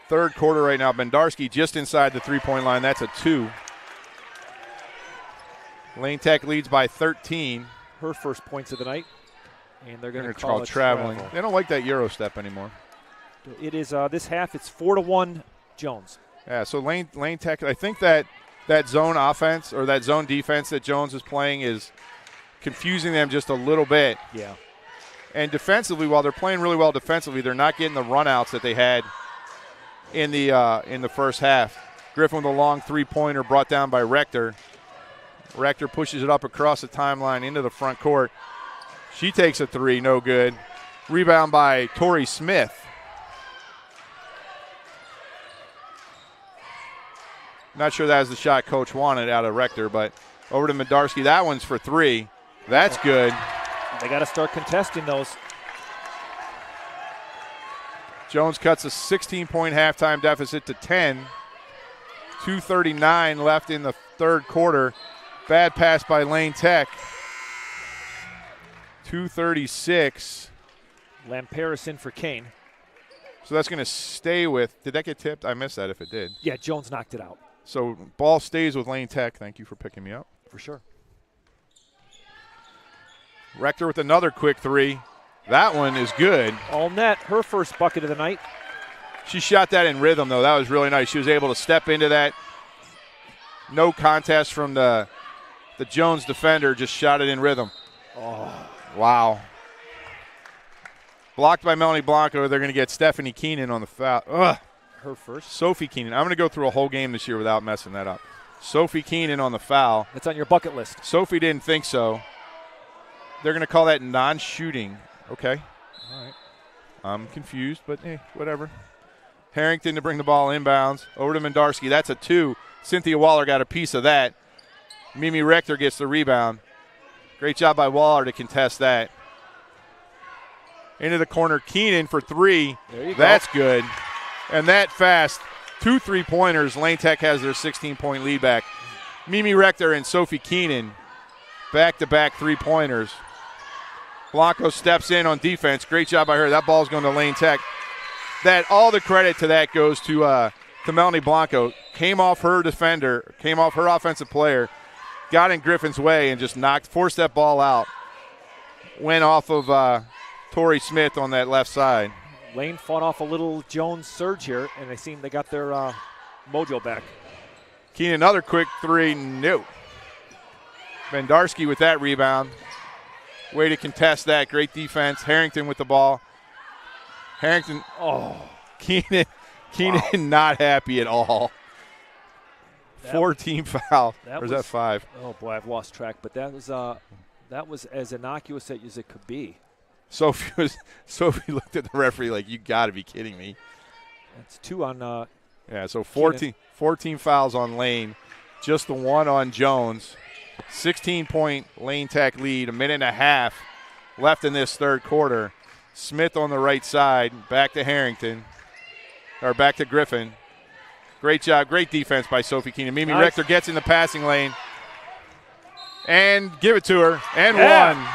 third quarter right now. Bendarski just inside the three-point line. That's a 2. Lane Tech leads by 13. Her first points of the night, and they're going to call it traveling. travel. They don't like that Euro step anymore. It is this half. It's 4-1 Jones. Yeah. So Lane Tech. I think that zone offense or that zone defense that Jones is playing is confusing them just a little bit. Yeah. And defensively, while they're playing really well defensively, they're not getting the runouts that they had in the first half. Griffin with a long three-pointer brought down by Rector. Rector pushes it up across the timeline into the front court. She takes a 3, no good. Rebound by Tori Smith. Not sure that was the shot Coach wanted out of Rector, but over to Medarski. That one's for 3. That's good. They got to start contesting those. Jones cuts a 16-point halftime deficit to 10. 2:39 left in the third quarter. Bad pass by Lane Tech. 2:36. Lamperis in for Kane. So that's going to stay with. Did that get tipped? I missed that if it did. Yeah, Jones knocked it out. So ball stays with Lane Tech. Thank you for picking me up. For sure. Rector with another quick 3. That one is good. All net, her first bucket of the night. She shot that in rhythm, though. That was really nice. She was able to step into that. No contest from the Jones defender. Just shot it in rhythm. Oh. Wow. Blocked by Melanie Blanco. They're going to get Stephanie Keenan on the foul. Ugh. Her first. Sophie Keenan. I'm going to go through a whole game this year without messing that up. Sophie Keenan on the foul. That's on your bucket list. Sophie didn't think so. They're going to call that non-shooting. Okay. All right. I'm confused, but whatever. Harrington to bring the ball inbounds. Over to Mendarski. That's a 2. Cynthia Waller got a piece of that. Mimi Rector gets the rebound. Great job by Waller to contest that. Into the corner. Keenan for 3. There you go. That's good. And that fast. 2 3-pointers. Lane Tech has their 16-point lead back. Mimi Rector and Sophie Keenan back-to-back 3-pointers. Blanco steps in on defense. Great job by her. That ball's going to Lane Tech. All the credit to that goes to Melanie Blanco. Came off her defender, came off her offensive player, got in Griffin's way and just forced that ball out. Went off of Tori Smith on that left side. Lane fought off a little Jones surge here, and they got their mojo back. Keenan, another quick 3. No. Bendarski with that rebound. Way to contest that. Great defense. Harrington with the ball. Harrington. Oh. Keenan wow. Not happy at all. 14 foul. Or is that 5? Oh, boy, I've lost track. But that was as innocuous as it could be. Sophie looked at the referee like, you got to be kidding me. That's 2 on yeah, so 14 fouls on Lane. Just the 1 on Jones. 16-point Lane Tech lead. 1.5 minutes left in this third quarter. Smith on the right side. Back to Harrington. Or back to Griffin. Great job. Great defense by Sophie Keenan. Mimi nice. Rector gets in the passing lane. And give it to her. And 1.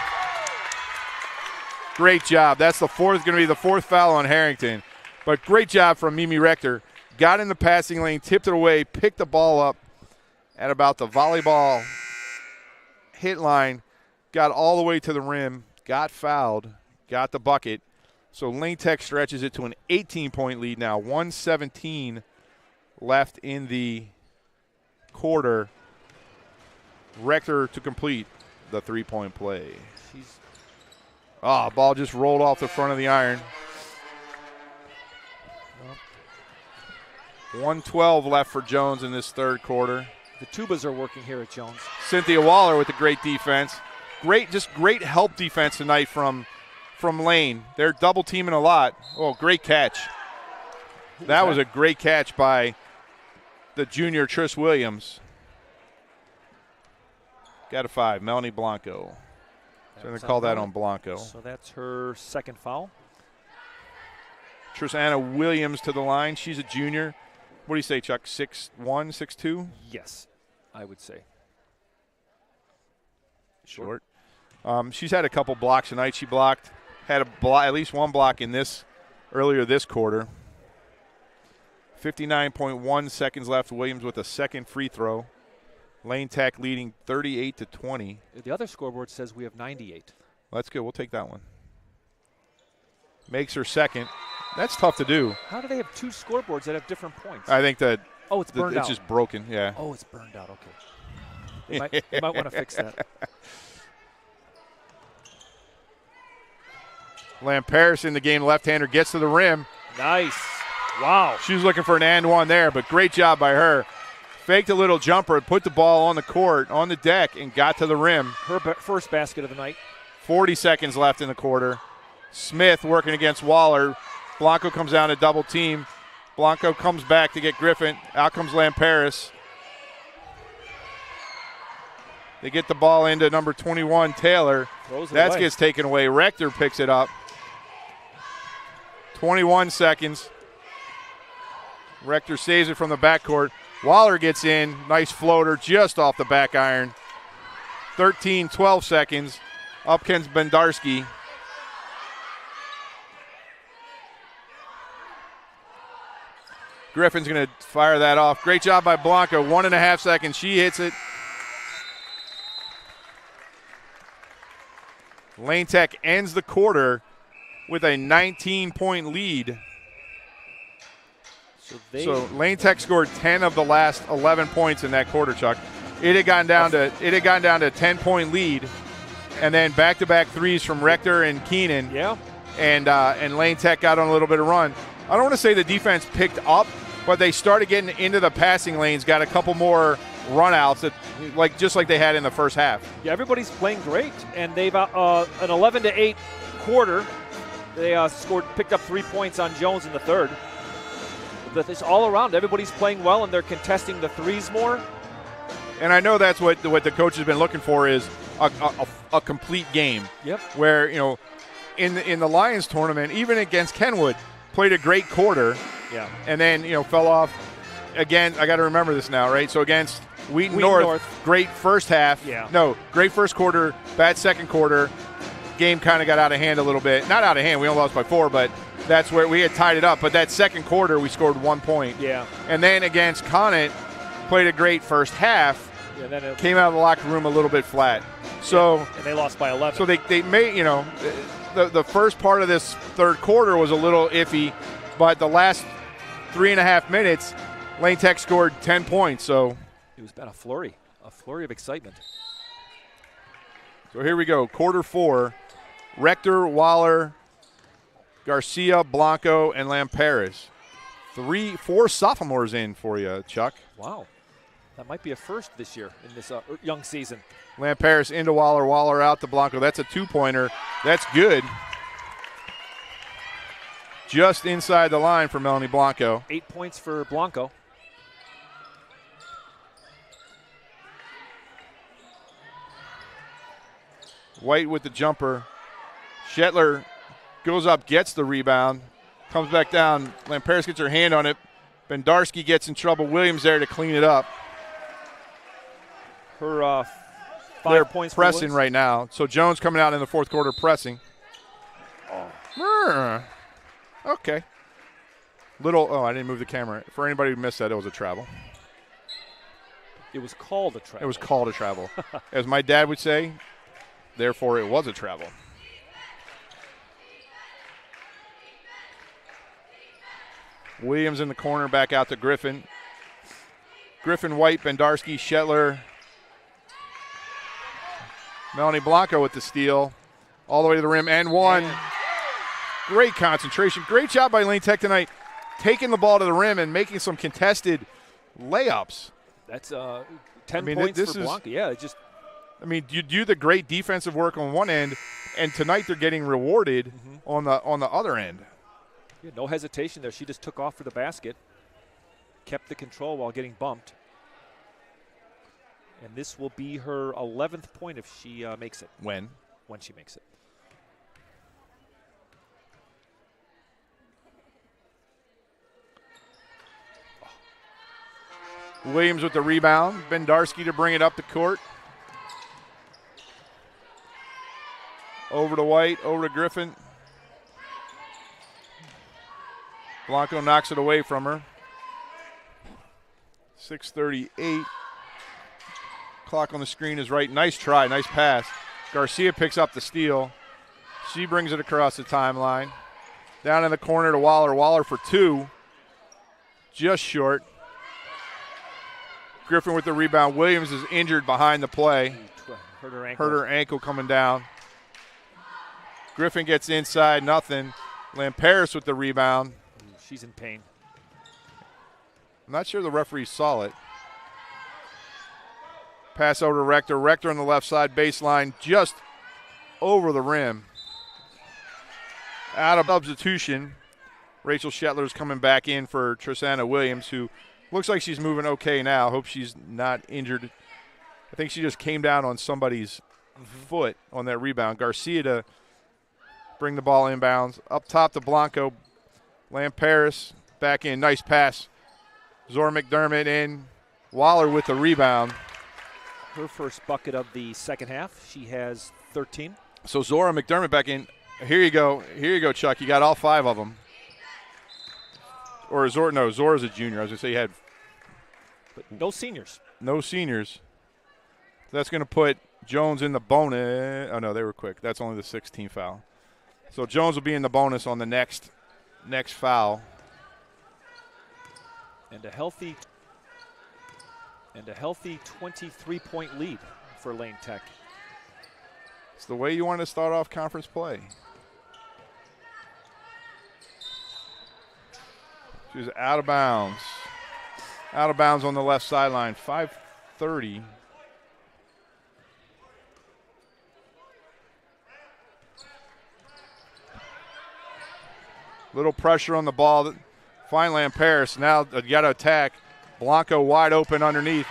Great job. That's going to be the 4th foul on Harrington. But great job from Mimi Rector. Got in the passing lane, tipped it away, picked the ball up at about the volleyball hit line, got all the way to the rim, got fouled, got the bucket. So Lane Tech stretches it to an 18-point lead now. 1:17 left in the quarter. Rector to complete the three-point play. Ball just rolled off the front of the iron. 1:12 left for Jones in this third quarter. The tubas are working here at Jones. Cynthia Waller with the great defense. Great help defense tonight from Lane. They're double teaming a lot. Oh, great catch. That was a great catch by the junior Tris Williams. Got a 5, Melanie Blanco. So I'm going to call that on Blanco. So that's her second foul. Trisanna Williams to the line. She's a junior. What do you say, Chuck? 6'1", 6'2"? Yes, I would say. Short. She's had a couple blocks tonight. She had at least one block in earlier this quarter. 59.1 seconds left. Williams with a second free throw. Lane Tech leading 38-20. The other scoreboard says we have 98. That's good. We'll take that one. Makes her second. That's tough to do. How do they have two scoreboards that have different points? I think that it's burned out. It's just broken, yeah. Oh, it's burned out. Okay. They might want to fix that. Lamperis in the game, left-hander, gets to the rim. Nice. Wow. She was looking for an and one there, but great job by her. Faked a little jumper, put the ball on the court, on the deck, and got to the rim. Her first basket of the night. 40 seconds left in the quarter. Smith working against Waller. Blanco comes down to double team. Blanco comes back to get Griffin. Out comes Lamperis. They get the ball into number 21, Taylor. That gets taken away. Rector picks it up. 21 seconds. Rector saves it from the backcourt. Waller gets in. Nice floater just off the back iron. 12 seconds. Up comes Bendarski. Griffin's going to fire that off. Great job by Blanco. 1.5 seconds. She hits it. Lane Tech ends the quarter with a 19-point lead. So Lane Tech scored 10 of the last 11 points in that quarter, Chuck. It had gone down to a 10-point lead, and then back-to-back threes from Rector and Keenan. Yeah. And Lane Tech got on a little bit of run. I don't want to say the defense picked up, but they started getting into the passing lanes, got a couple more run-outs, just like they had in the first half. Yeah, everybody's playing great, and they've an 11-8 quarter. They picked up 3 points on Jones in the third. But it's all around. Everybody's playing well, and they're contesting the threes more. And I know that's what the coach has been looking for is a complete game. Yep. Where, in the Lions tournament, even against Kenwood, played a great quarter. Yeah. And then, fell off. Again, I got to remember this now, right? So against Wheaton North, great first half. Yeah. No, great first quarter, bad second quarter. Game kind of got out of hand a little bit. Not out of hand. We only lost by 4, but that's where we had tied it up. But that second quarter, we scored 1 point. Yeah. And then against Conant, played a great first half. Yeah, then came out of the locker room a little bit flat. So and they lost by 11. So they made, the first part of this third quarter was a little iffy, but the last 3.5 minutes, Lane Tech scored 10 points. So it was about a flurry of excitement. So here we go, quarter 4. Rector, Waller, Garcia, Blanco, and Lamperis. 4 sophomores in for you, Chuck. Wow. That might be a first this year in this young season. Lamperis into Waller, Waller out to Blanco. That's a 2-pointer. That's good. Just inside the line for Melanie Blanco. 8 points for Blanco. White with the jumper. Shetler goes up, gets the rebound, comes back down. Lamperis gets her hand on it. Bendarski gets in trouble. Williams there to clean it up. Her 5 points pressing right now. So Jones coming out in the fourth quarter pressing. Oh. Okay. I didn't move the camera. For anybody who missed that, it was a travel. It was called a travel. It was called a travel. As my dad would say, therefore it was a travel. Williams in the corner, back out to Griffin. Griffin, White, Bendarski, Shetler. Melanie Blanco with the steal. All the way to the rim and one. Great concentration. Great job by Lane Tech tonight, taking the ball to the rim and making some contested layups. That's 10 points for Blanco. Yeah, you do the great defensive work on one end, and tonight they're getting rewarded on the other end. Yeah, no hesitation there. She just took off for the basket, kept the control while getting bumped. And this will be her 11th point if she makes it. When she makes it. Williams with the rebound. Bendarski to bring it up the court. Over to White, over to Griffin. Blanco knocks it away from her. 6:38. Clock on the screen is right. Nice try, nice pass. Garcia picks up the steal. She brings it across the timeline. Down in the corner to Waller. Waller for two. Just short. Griffin with the rebound. Williams is injured behind the play. Hurt her ankle. Hurt her ankle coming down. Griffin gets inside, nothing. Lamparis with the rebound. She's in pain. I'm not sure the referee saw it. Pass over to Rector. Rector on the left side, baseline, just over the rim. Out of substitution, Rachel Shetler's coming back in for Trisana Williams, who looks like she's moving okay now. Hope she's not injured. I think she just came down on somebody's foot on that rebound. Garcia to bring the ball inbounds. Up top to Blanco. Lamparis back in. Nice pass. Zora McDermott in. Waller with the rebound. Her first bucket of the second half. She has 13. So Zora McDermott back in. Here you go. Here you go, Chuck. You got all five of them. Or Zora, no, Zora's a junior. I was going to say you had. But no seniors. No seniors. So that's going to put Jones in the bonus. Oh, no, they were quick. That's only the 16th foul. So Jones will be in the bonus on the next foul. And a healthy 23-point lead for Lane Tech. It's the way you want to start off conference play. She was out of bounds. Out of bounds on the left sideline. 5:30. Little pressure on the ball. Fine Lamparis. Now you got to attack. Blanco wide open underneath.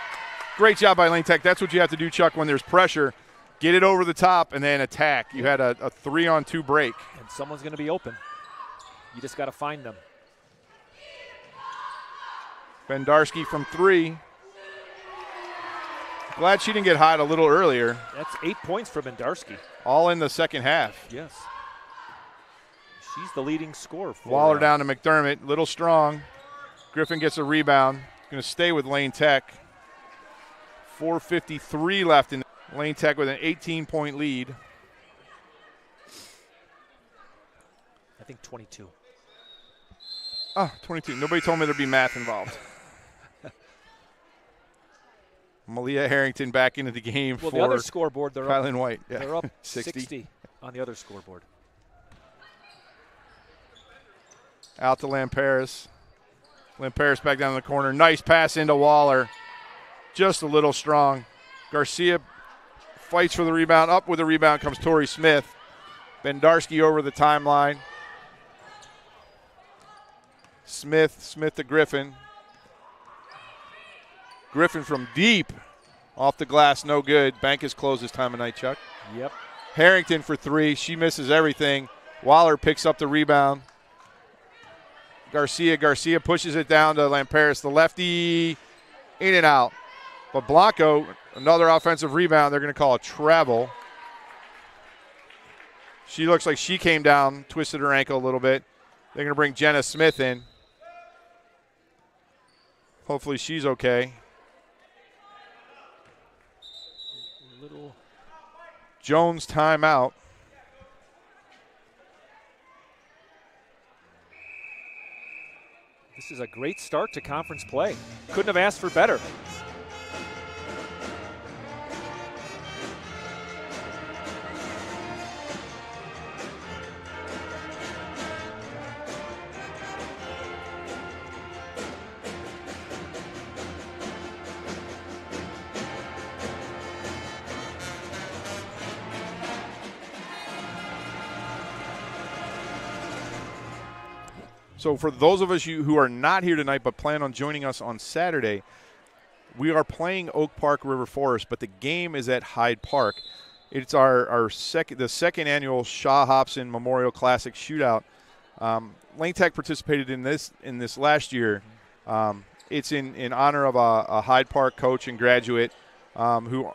Great job by Lane Tech. That's what you have to do, Chuck, when there's pressure. Get it over the top and then attack. You had a 3-on-2 break. And someone's going to be open. You just got to find them. Bendarski from three. Glad she didn't get hot a little earlier. That's 8 points for Bendarski. All in the second half. Yes. She's the leading scorer. Waller down to McDermott. Little strong. Griffin gets a rebound. Going to stay with Lane Tech. 4:53 left in Lane Tech with an 18-point lead. I think 22. Oh, 22. Nobody told me there'd be math involved. Malia Harrington back into the game for the other scoreboard, they're Kylan White. Yeah. They're up 60 on the other scoreboard. Out to Lamparis. Lamparis back down in the corner. Nice pass into Waller. Just a little strong. Garcia fights for the rebound. Up with the rebound comes Tori Smith. Bendarski over the timeline. Smith to Griffin. Griffin from deep. Off the glass, no good. Bank is closed this time of night, Chuck. Yep. Harrington for three. She misses everything. Waller picks up the rebound. Garcia pushes it down to Lamparis. The lefty, in and out. But Blanco, another offensive rebound. They're going to call a travel. She looks like she came down, twisted her ankle a little bit. They're going to bring Jenna Smith in. Hopefully she's okay. Jones timeout. This is a great start to conference play. Couldn't have asked for better. So for those of us who are not here tonight but plan on joining us on Saturday, we are playing Oak Park River Forest, but the game is at Hyde Park. It's the second annual Shaw Hobson Memorial Classic Shootout. Lane Tech participated in this last year. It's in honor of a Hyde Park coach and graduate who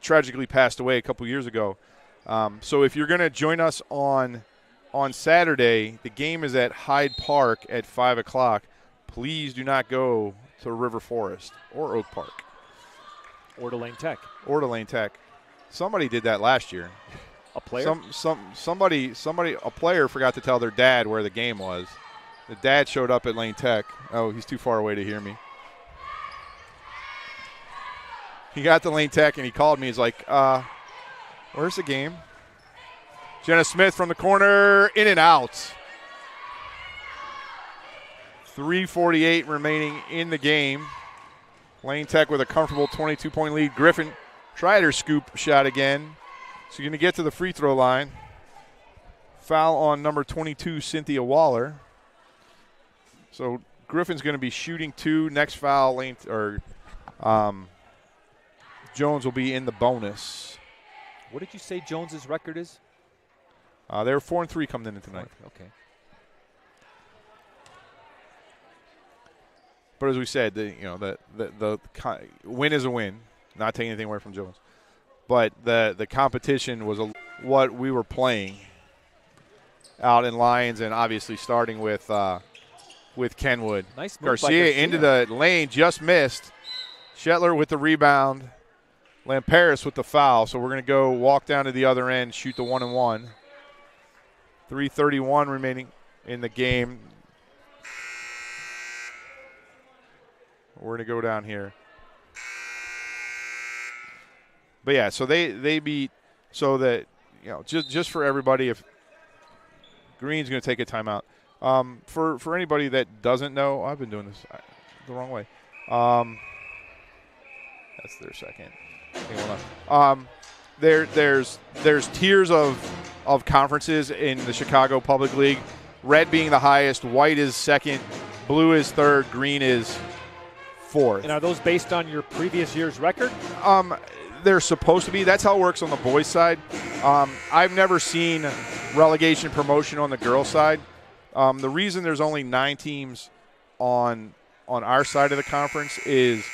tragically passed away a couple years ago. So if you're going to join us on Saturday, the game is at Hyde Park at 5 o'clock. Please do not go to River Forest or Oak Park. Or to Lane Tech. Or to Lane Tech. Somebody did that last year. A player? Somebody, a player forgot to tell their dad where the game was. The dad showed up at Lane Tech. Oh, he's too far away to hear me. He got to Lane Tech and he called me. He's like, where's the game? Jenna Smith from the corner, in and out. 3:48 remaining in the game. Lane Tech with a comfortable 22-point lead. Griffin tried her scoop shot again. So you're going to get to the free throw line. Foul on number 22, Cynthia Waller. So Griffin's going to be shooting 2. Next foul, Jones will be in the bonus. What did you say Jones's record is? They were 4-3 coming in tonight. Okay. But as we said, the win is a win. Not taking anything away from Jones, but the competition was what we were playing out in Lions, and obviously starting with Kenwood. Nice move Garcia, by Garcia into the lane, just missed. Shetler with the rebound. Lamparis with the foul. So we're going to go walk down to the other end, shoot the 1-and-1. 3:31 remaining in the game. We're going to go down here. But yeah, so they beat, so that, just for everybody, if Green's going to take a timeout. For anybody that doesn't know, I've been doing this the wrong way. That's their second. There's tiers of conferences in the Chicago Public League. Red being the highest, white is second, blue is third, green is fourth. And are those based on your previous year's record? They're supposed to be. That's how it works on the boys' side. I've never seen relegation promotion on the girls' side. The reason there's only 9 teams on our side of the conference is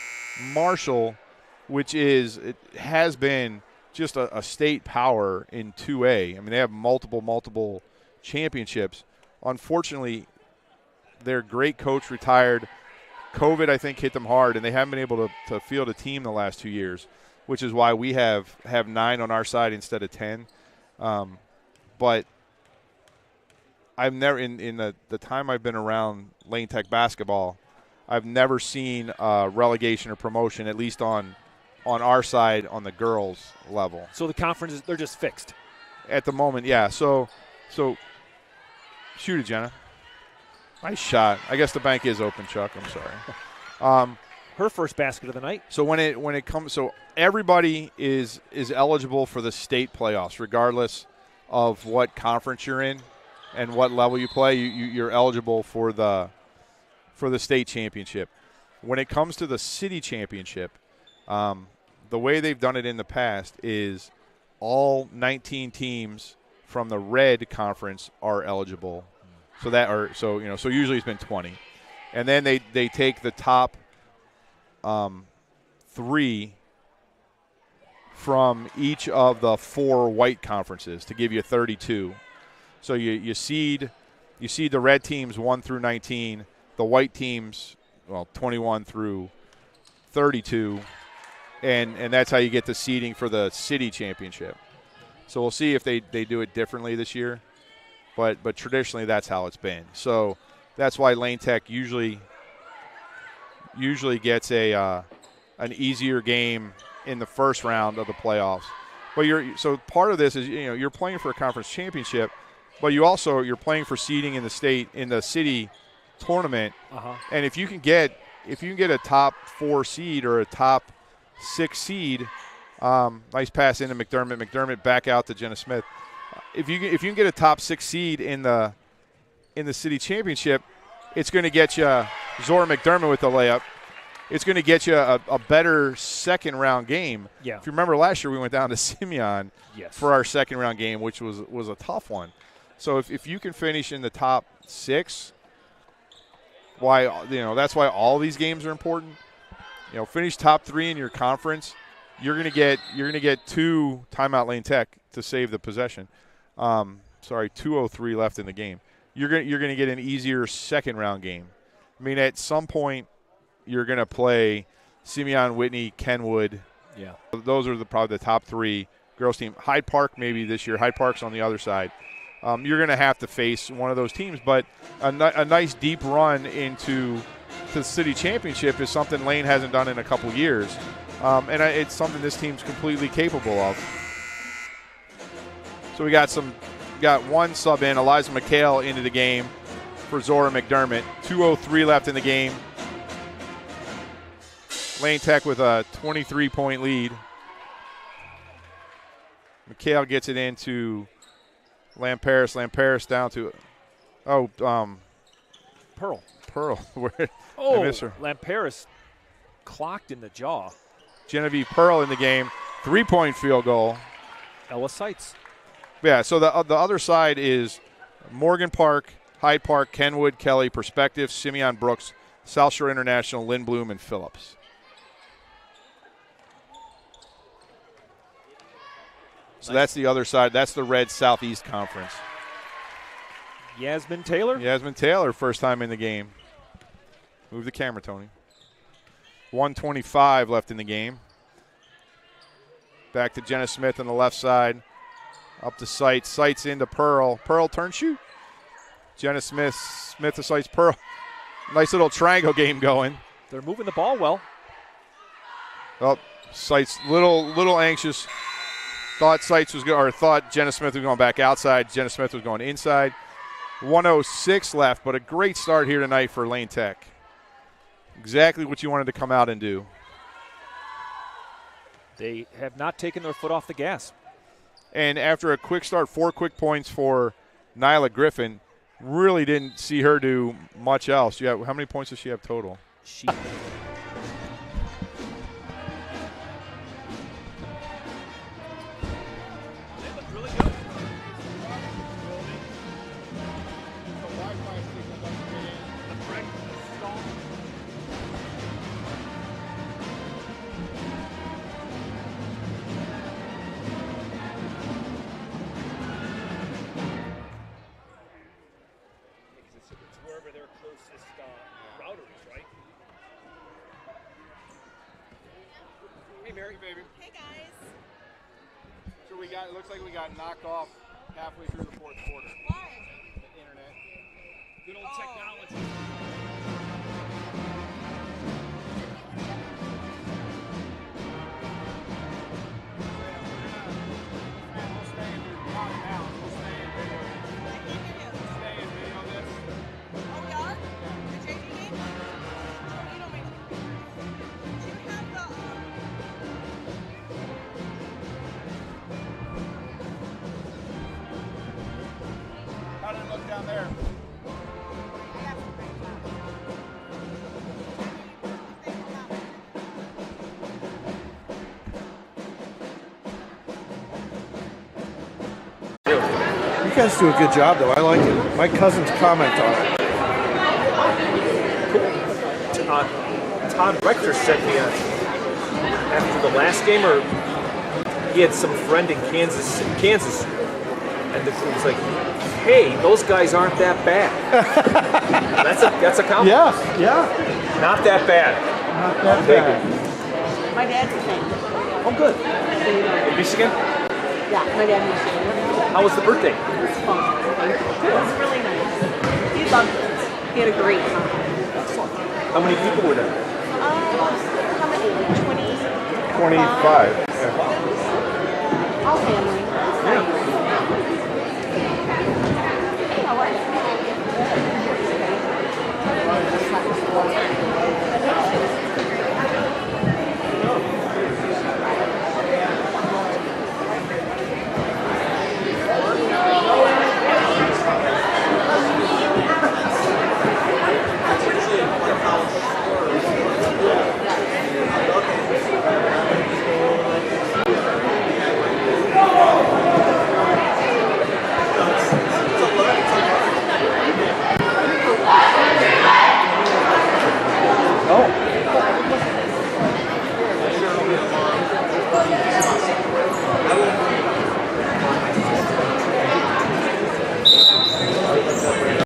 Marshall, which has been just a state power in 2A. I mean, they have multiple championships. Unfortunately, their great coach retired. COVID, I think, hit them hard, and they haven't been able to field a team the last 2 years, which is why we have 9 on our side instead of 10. But I've never, in the time I've been around Lane Tech basketball, I've never seen relegation or promotion, at least on our side on the girls level. So the conferences, they're just fixed? At the moment, yeah. So shoot it, Jenna. Nice shot. I guess the bank is open, Chuck. I'm sorry. Her first basket of the night. So when it comes, so everybody is eligible for the state playoffs, regardless of what conference you're in and what level you play. You're eligible for the state championship. When it comes to the city championship, the way they've done it in the past is all 19 teams from the red conference are eligible. So usually it's been 20, and then they take the top 3 from each of the 4 white conferences to give you 32. So you seed the red teams 1 through 19, the white teams 21 through 32, and that's how you get the seeding for the city championship. So we'll see if they do it differently this year. But traditionally, that's how it's been. So that's why Lane Tech usually gets an easier game in the first round of the playoffs. But so part of this is you're playing for a conference championship, but you're playing for seeding in the city tournament. And if you can get a top 4 seed or a top 6 seed, nice pass into McDermott. McDermott back out to Jenna Smith. If you can get a top 6 seed in the city championship, it's going to get you Zora McDermott with the layup. It's going to get you a better second round game. Yeah. If you remember last year, we went down to Simeon for our second round game, which was a tough one. So if you can finish in the top 6, that's why all these games are important. Finish top 3 in your conference. You're going to get 2 timeout Lane Tech to save the possession. 2:03 left in the game. You're going to get an easier second round game. I mean, at some point, you're going to play Simeon, Whitney, Kenwood. Yeah. Those are probably the top 3 girls team. Hyde Park maybe this year. Hyde Park's on the other side. You're going to have to face one of those teams. But a nice deep run into the city championship is something Lane hasn't done in a couple years. And it's something this team's completely capable of. So we got one sub in, Eliza McHale into the game for Zora McDermott. 2:03 left in the game. Lane Tech with a 23-point lead. McHale gets it into Lamparis. Lamparis down to Pearl. Where I miss her. Lamparis clocked in the jaw. Genevieve Pearl in the game. 3-point field goal. Ella Seitz. Yeah, so the other side is Morgan Park, Hyde Park, Kenwood, Kelly, Perspective, Simeon Brooks, South Shore International, Lindblom, and Phillips. So that's the other side. That's the red Southeast Conference. Yasmin Taylor, first time in the game. Move the camera, Tony. 1:25 left in the game. Back to Jenna Smith on the left side. Up to Seitz. Seitz into Pearl. Pearl turn shoot. Jenna Smith. Smith to Seitz. Pearl. Nice little triangle game going. They're moving the ball well. Oh, Seitz little anxious. Thought Jenna Smith was going back outside. Jenna Smith was going inside. 1:06 left, but a great start here tonight for Lane Tech. Exactly what you wanted to come out and do. They have not taken their foot off the gas. And after a quick start, 4 quick points for Nyla Griffin, really didn't see her do much else. How many points does she have total? It looks like we got knocked off halfway through the fourth quarter. Why? The internet. Good old technology. Down there. You guys do a good job, though. I like it. My cousin's comment on it. Todd Rector sent me after the last game, or he had some friend in Kansas, and he was like, "Hey, those guys aren't that bad." that's a compliment. Yeah. Not that bad. Not that bad. My dad's the same. Oh, good. In Michigan? Yeah, my dad Michigan. How was the birthday? It was fun. It was really nice. He loved it. He had a great time. How many people were there? How many? 25. All family.